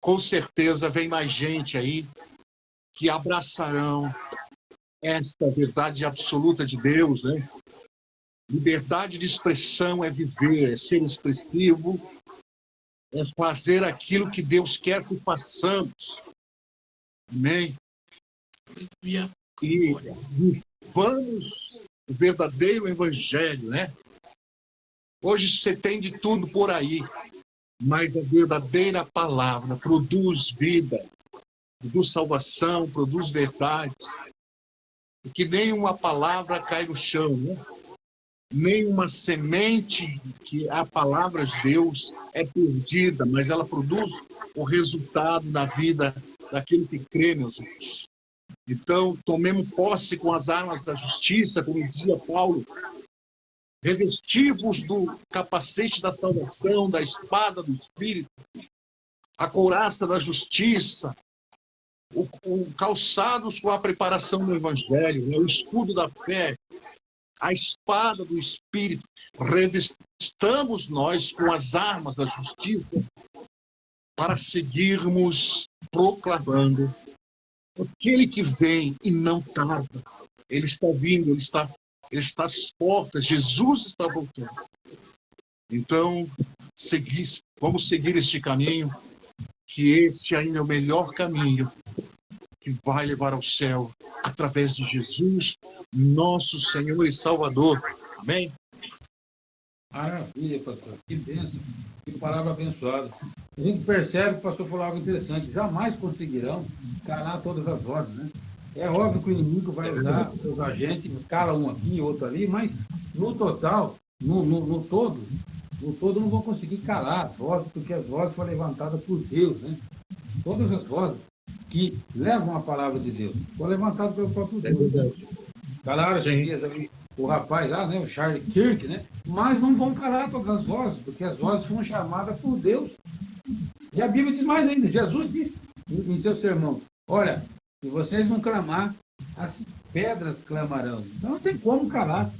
com certeza vem mais gente aí que abraçarão esta verdade absoluta de Deus, né? Liberdade de expressão é viver, é ser expressivo, é fazer aquilo que Deus quer que façamos. Amém? E vivamos o verdadeiro evangelho, né? Hoje você tem de tudo por aí, mas a verdadeira palavra produz vida, produz salvação, produz verdade. E que nenhuma palavra cai no chão, né? Nenhuma semente que a palavra de Deus é perdida, mas ela produz o resultado na vida daquele que crê, meus irmãos. Então, tomemos posse com as armas da justiça, como dizia Paulo, revestivos do capacete da salvação, da espada do Espírito, a couraça da justiça, o calçados com a preparação do Evangelho, né? O escudo da fé, a espada do Espírito. Revestamos nós com as armas da justiça para seguirmos proclamando aquele que vem e não tarda. Ele está vindo, ele está às portas, Jesus está voltando. Então, vamos seguir este caminho, que este ainda é o melhor caminho que vai levar ao céu, através de Jesus, nosso Senhor e Salvador. Amém?
Maravilha, pastor. Que bênção. Que palavra abençoada. A gente percebe que o pastor falou algo interessante. Jamais conseguirão calar todas as vozes, né? É óbvio que o inimigo vai usar os agentes, cala um aqui, outro ali, mas no total, no todo não vão conseguir calar as vozes, porque as vozes foram levantadas por Deus, né? Todas as vozes que levam a palavra de Deus foram levantadas pelo próprio Deus. Calaram ali o rapaz lá, né, o Charles Kirk, né? Mas não vão calar todas as vozes, porque as vozes foram chamadas por Deus. E a Bíblia diz mais ainda, Jesus disse em seu sermão, olha, se vocês não clamar, as pedras clamarão. Então não tem como calar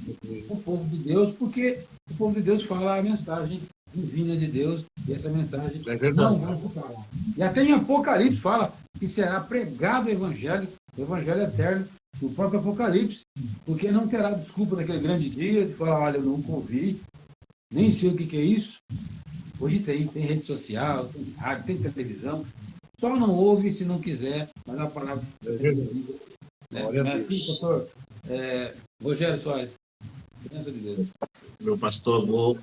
o povo de Deus, porque o povo de Deus fala a mensagem divina de Deus, e essa mensagem não vai calar. E até em Apocalipse fala que será pregado o evangelho eterno, no próprio Apocalipse, porque não terá desculpa naquele grande dia de falar, olha, eu nunca ouvi, nem sei o que é isso. Hoje tem rede social, tem rádio, tem televisão, só não ouve se não quiser, mas a palavra pastor Rogério Soares, graças a Deus.
Meu pastor, vou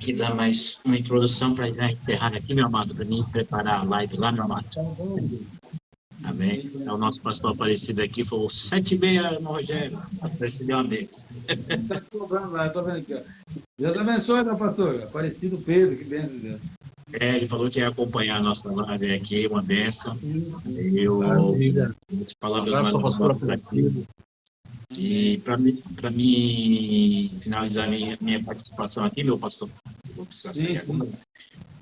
aqui dar mais uma introdução para encerrar aqui, meu amado, para mim preparar a live lá, meu amado. Amém. É o nosso pastor Aparecido aqui, foi o 7h30, irmão Rogério. Aparecido uma vez.
Está cobrando lá, estou vendo aqui. Ó. Deus abençoe, meu pastor. Aparecido Pedro, que bênção, Deus.
Ele falou que ia acompanhar a nossa live aqui, uma bênção. As palavras maravilhosas aqui. E para mim finalizar minha participação aqui, meu pastor, vou precisar sair agora.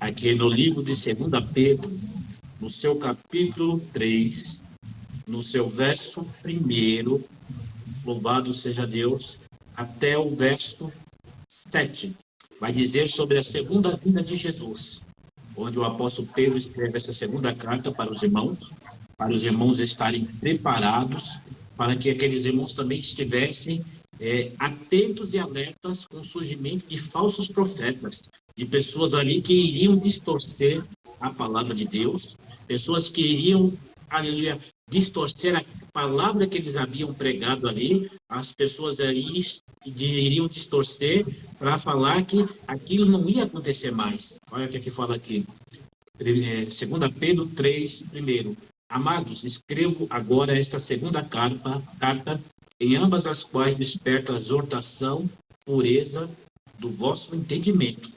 Aqui no livro de 2 Pedro, no seu capítulo 3, no seu verso 1, louvado seja Deus, até o verso 7, vai dizer sobre a segunda vinda de Jesus, onde o apóstolo Pedro escreve essa segunda carta para os irmãos estarem preparados, para que aqueles irmãos também estivessem atentos e alertas com o surgimento de falsos profetas, de pessoas ali que iriam distorcer a palavra de Deus, pessoas que iriam, aleluia, distorcer a palavra que eles haviam pregado ali, as pessoas ali iriam distorcer para falar que aquilo não ia acontecer mais. Olha o que fala aqui, 2 Pedro 3, 1. Amados, escrevo agora esta segunda carta, em ambas as quais desperta a exortação, pureza do vosso entendimento,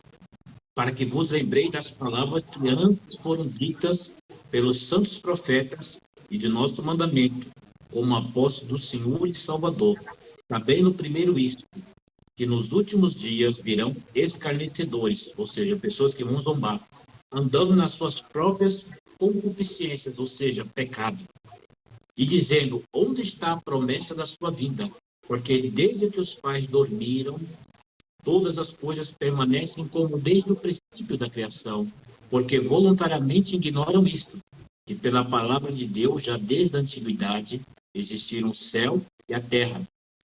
para que vos lembrei das palavras que antes foram ditas pelos santos profetas e de nosso mandamento, como apóstolo do Senhor e Salvador. Sabendo primeiro isto, que nos últimos dias virão escarnecedores, ou seja, pessoas que vão zombar, andando nas suas próprias concupiscências, ou seja, pecado, e dizendo, onde está a promessa da sua vinda? Porque desde que os pais dormiram, todas as coisas permanecem como desde o princípio da criação, porque voluntariamente ignoram isto, que pela palavra de Deus, já desde a antiguidade, existiram o céu e a terra,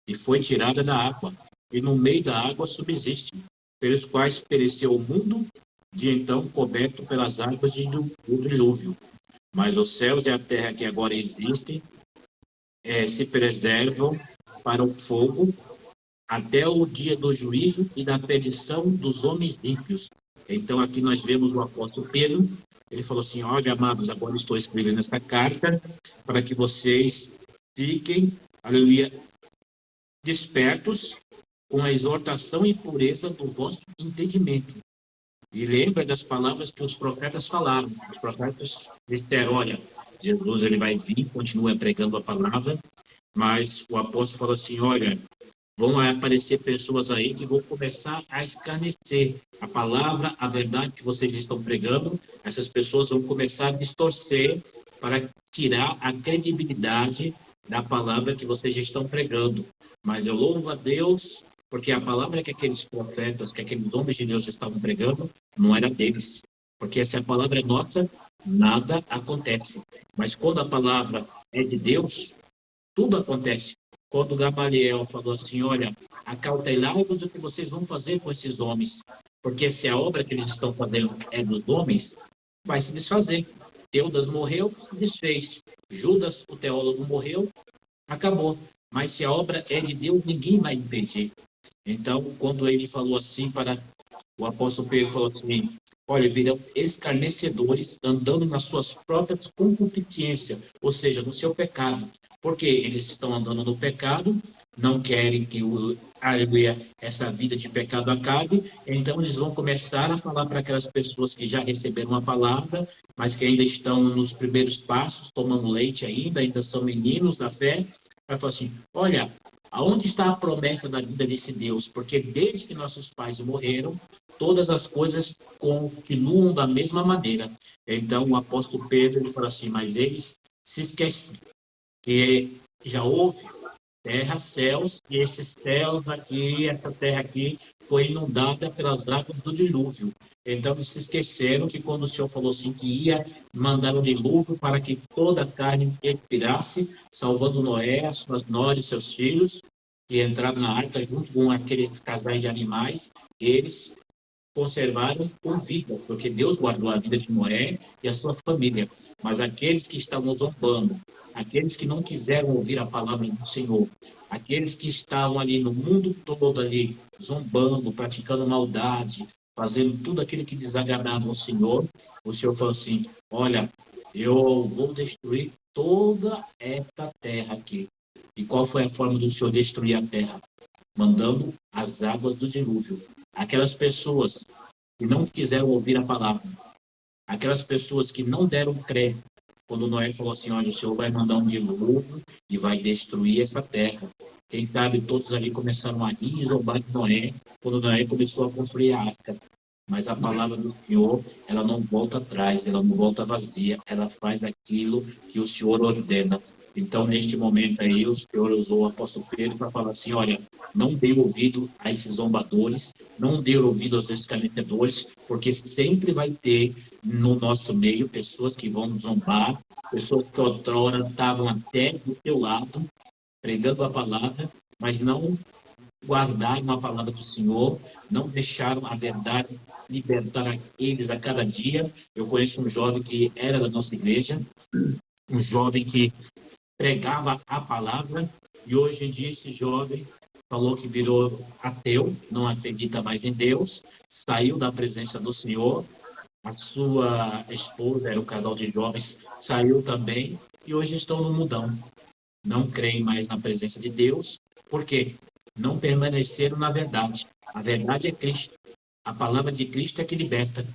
e foi tirada da água, e no meio da água subsiste, pelos quais pereceu o mundo, de então coberto pelas águas do dilúvio. Mas os céus e a terra que agora existem se preservam para o fogo até o dia do juízo e da perdição dos homens ímpios. Então aqui nós vemos o apóstolo Pedro, ele falou assim, olha, amados, agora estou escrevendo essa carta para que vocês fiquem, aleluia, despertos com a exortação e pureza do vosso entendimento. E lembra das palavras que os profetas falaram. Os profetas disseram, olha, Jesus ele vai vir, continua pregando a palavra, mas o apóstolo falou assim, olha, vão aparecer pessoas aí que vão começar a escarnecer a palavra, a verdade que vocês estão pregando. Essas pessoas vão começar a distorcer para tirar a credibilidade da palavra que vocês estão pregando. Mas eu louvo a Deus, porque a palavra que aqueles profetas, que aqueles homens de Deus estavam pregando, não era deles. Porque se a palavra é nossa, nada acontece. Mas quando a palavra é de Deus, tudo acontece. Quando Gamaliel falou assim, olha, acautelai-vos o que vocês vão fazer com esses homens. Porque se a obra que eles estão fazendo é dos homens, vai se desfazer. Teudas morreu, se desfez. Judas, o teólogo, morreu, acabou. Mas se a obra é de Deus, ninguém vai impedir. Então, quando ele falou assim para o apóstolo Pedro, falou assim, olha, virão escarnecedores andando nas suas próprias concupiscências, ou seja, no seu pecado. Porque eles estão andando no pecado, não querem que essa vida de pecado acabe, então eles vão começar a falar para aquelas pessoas que já receberam a palavra, mas que ainda estão nos primeiros passos, tomando leite ainda são meninos da fé, vai falar assim, olha, aonde está a promessa da vida desse Deus? Porque desde que nossos pais morreram, todas as coisas continuam da mesma maneira. Então, o apóstolo Pedro ele fala assim, mas eles se esquecem que já houve terra, céus, e esses céus aqui, essa terra aqui, foi inundada pelas águas do dilúvio. Então, eles se esqueceram que quando o Senhor falou assim, que ia mandar o dilúvio para que toda a carne expirasse, salvando Noé, as suas noras e seus filhos, que entraram na arca junto com aqueles casais de animais, eles conservaram com vida, porque Deus guardou a vida de Noé e a sua família. Mas aqueles que estavam zombando, aqueles que não quiseram ouvir a palavra do Senhor, aqueles que estavam ali no mundo todo ali, zombando, praticando maldade, fazendo tudo aquilo que desagradava ao Senhor, o Senhor falou assim, olha, eu vou destruir toda esta terra aqui. E qual foi a forma do Senhor destruir a terra? Mandando as águas do dilúvio. Aquelas pessoas que não quiseram ouvir a palavra, aquelas pessoas que não deram crédito, quando Noé falou assim, olha, o Senhor vai mandar um dilúvio e vai destruir essa terra. Quem sabe todos ali começaram a rir e zombar de Noé, quando Noé começou a construir a arca. Mas a palavra do Senhor, ela não volta atrás, ela não volta vazia, ela faz aquilo que o Senhor ordena. Então, neste momento aí, o Senhor usou o apóstolo Pedro para falar assim, olha, não dê ouvido a esses zombadores, não dê ouvido aos escarnecedores, porque sempre vai ter no nosso meio pessoas que vão zombar, pessoas que outrora estavam até do teu lado, pregando a palavra, mas não guardaram a palavra do Senhor, não deixaram a verdade libertar eles a cada dia. Eu conheço um jovem que era da nossa igreja, um jovem que pregava a palavra, e hoje em dia esse jovem falou que virou ateu, não acredita mais em Deus, saiu da presença do Senhor, a sua esposa, era um casal de jovens, saiu também, e hoje estão no mundão. Não creem mais na presença de Deus, porque não permaneceram na verdade. A verdade é Cristo. A palavra de Cristo é que liberta,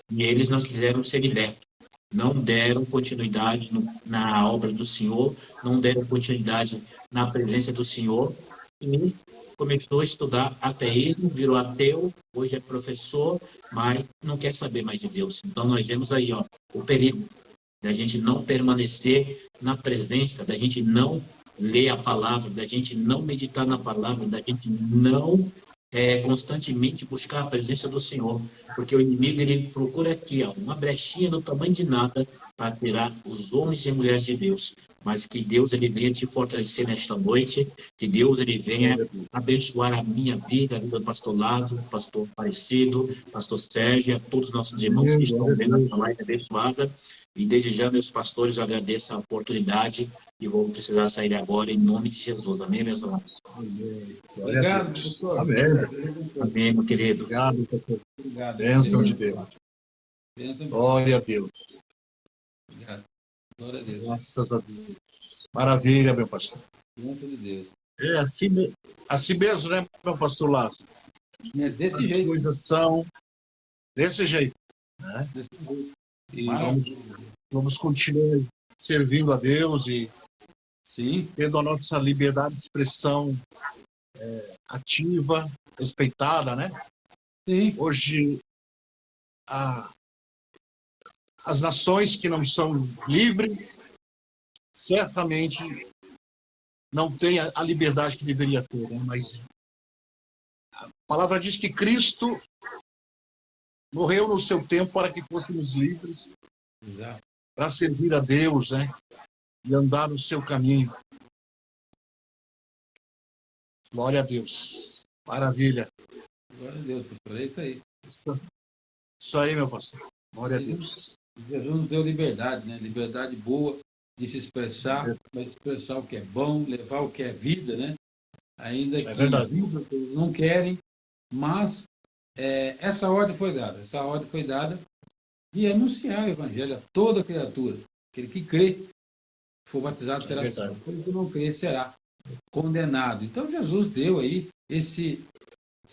e eles não quiseram ser libertos. Não deram continuidade na obra do Senhor, não deram continuidade na presença do Senhor, e começou a estudar ateísmo, virou ateu, hoje é professor, mas não quer saber mais de Deus. Então nós vemos aí o perigo da gente não permanecer na presença, da gente não ler a palavra, da gente não meditar na palavra, da gente não constantemente buscar a presença do Senhor, porque o inimigo ele procura aqui uma brechinha no tamanho de nada para tirar os homens e mulheres de Deus, mas que Deus ele venha te fortalecer nesta noite, que Deus ele venha abençoar a minha vida, a vida do pastor Lázaro, pastor Aparecido, pastor Sérgio, a todos os nossos irmãos que estão vendo essa live abençoada, e desde já meus pastores eu agradeço a oportunidade e vou precisar sair agora em nome de Jesus, amém, meus irmãos?
Obrigado, pastor.
Amém.
Amém, meu querido.
Obrigado, pastor.
Obrigado.
Bênção de Deus.
Bênção.
Glória a Deus.
Obrigado. Glória a Deus.
Graças a Deus. Maravilha, meu pastor.
Bênção de Deus.
É assim mesmo, né, meu pastor Lázaro?
É desse
As
jeito.
coisas são desse jeito, né?
Desse jeito.
E
Maravilha.
vamos continuar servindo a Deus e
Sim.
tendo a nossa liberdade de expressão ativa, respeitada, né?
Sim.
Hoje, as nações que não são livres, certamente não têm a liberdade que deveria ter, né? Mas a palavra diz que Cristo morreu no seu tempo para que fôssemos livres,
Exato.
para servir a Deus, né? E andar no seu caminho. Glória a Deus. Maravilha.
Glória a Deus, pastor. É isso aí.
Isso aí, meu pastor. Glória a Deus.
Jesus nos deu liberdade, né? Liberdade boa de se expressar, mas expressar o que é bom, levar o que é vida, né? Ainda que
verdade.
eles não querem, mas essa ordem foi dada. Essa ordem foi dada de anunciar o evangelho a toda criatura. Aquele que crê, for batizado, será salvo. Aquele que não crê, será condenado. Então Jesus deu aí esse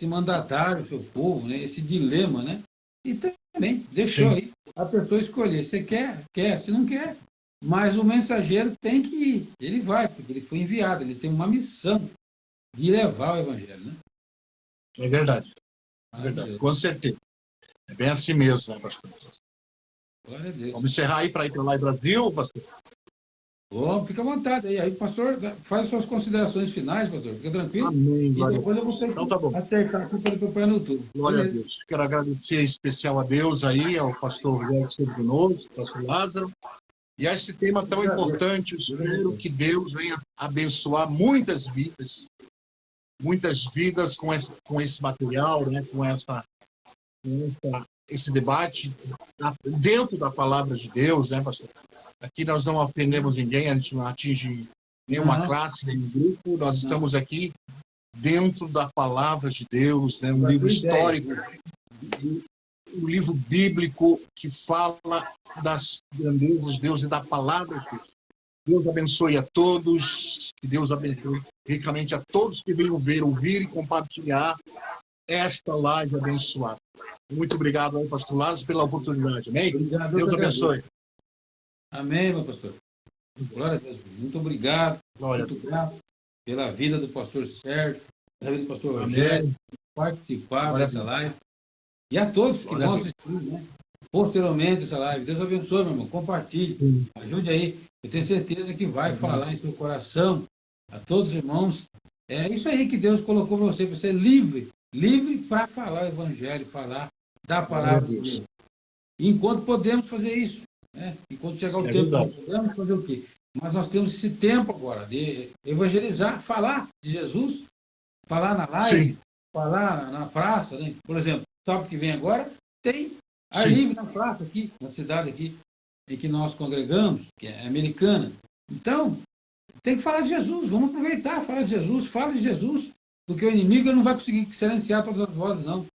mandatário ao seu povo, né? Esse dilema, né? E também deixou aí a pessoa escolher. Você quer? Quer. Se não quer. Mas o mensageiro tem que ir. Ele vai, porque ele foi enviado. Ele tem uma missão de levar o evangelho, né?
É verdade. É
Glória a
verdade.
Deus.
Com certeza. É bem assim mesmo, né, pastor?
Glória a Deus.
Vamos encerrar aí para ir para lá em Brasil, pastor?
Bom, fica à vontade aí. Aí, pastor, faz suas considerações finais, pastor. Fica tranquilo.
Amém.
E
Glória a
depois eu vou
Então tá bom.
acertar aqui para acompanhar no YouTube.
Glória a
Beleza.
Deus. Quero agradecer em especial a Deus aí, ao pastor Rogério sempre conosco, pastor Lázaro, e a esse tema tão importante. Eu espero que Deus venha abençoar muitas vidas com esse material, né, com esse debate dentro da palavra de Deus, né, pastor? Aqui nós não ofendemos ninguém, a gente não atinge nenhuma classe, nenhum grupo, nós estamos aqui dentro da palavra de Deus, né? Um livro histórico, um livro bíblico que fala das grandezas de Deus e da palavra de Deus. Deus abençoe a todos, que Deus abençoe ricamente a todos que venham ver, ouvir e compartilhar esta live abençoada. Muito obrigado aí, pastor Lázaro, pela oportunidade. Amém?
Obrigado,
Deus abençoe.
Amém, meu pastor. Glória a Deus. Muito obrigado.
Glória
Muito grato pela vida do pastor Sérgio, pela vida do pastor Rogério, participar dessa live. E a todos que vão assistir, né? Posteriormente essa live. Deus abençoe, meu irmão. Compartilhe. Sim. Ajude aí. Eu tenho certeza que vai falar em seu coração a todos os irmãos. É isso aí que Deus colocou para você ser livre. Livre para falar o evangelho, falar da palavra de Deus. Enquanto podemos fazer isso. Né? Enquanto chegar o tempo, nós podemos fazer o quê? Mas nós temos esse tempo agora de evangelizar, falar de Jesus, falar na live, sim, falar na praça, né? Por exemplo, sábado que vem agora, tem ar livre na praça aqui, na cidade aqui, em que nós congregamos, que é americana. Então, tem que falar de Jesus, vamos aproveitar, falar de Jesus, fala de Jesus, porque o inimigo não vai conseguir silenciar todas as vozes, não.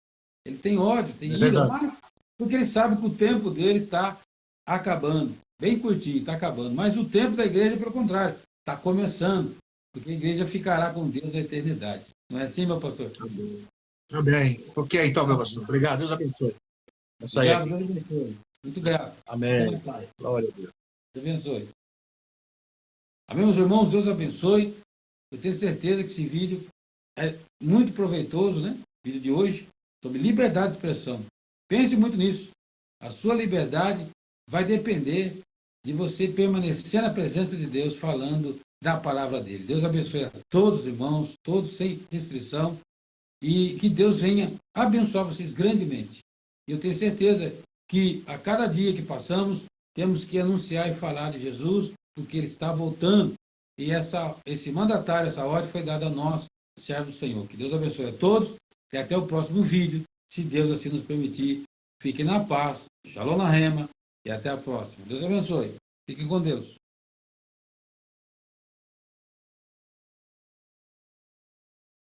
Ele tem ódio, tem ira, mas porque ele sabe que o tempo dele está acabando. Bem curtinho, está acabando. Mas o tempo da igreja, pelo contrário, está começando. Porque a igreja ficará com Deus na eternidade. Não é assim, meu pastor?
Amém. Ok, então, meu pastor. Obrigado. Deus abençoe.
Obrigado, Deus abençoe. Muito grato.
Amém. Glória a Deus.
Deus abençoe. Amém, meus irmãos? Deus abençoe. Eu tenho certeza que esse vídeo é muito proveitoso, né? O vídeo de hoje, sobre liberdade de expressão. Pense muito nisso. A sua liberdade vai depender de você permanecer na presença de Deus, falando da palavra dele. Deus abençoe a todos os irmãos, todos sem restrição, e que Deus venha abençoar vocês grandemente. Eu tenho certeza que a cada dia que passamos, temos que anunciar e falar de Jesus, porque ele está voltando. E esse mandatário, essa ordem foi dada a nós, servos do Senhor. Que Deus abençoe a todos e até o próximo vídeo, se Deus assim nos permitir. Fiquem na paz, Shalom na Rema, e até a próxima. Deus abençoe. Fiquem com Deus.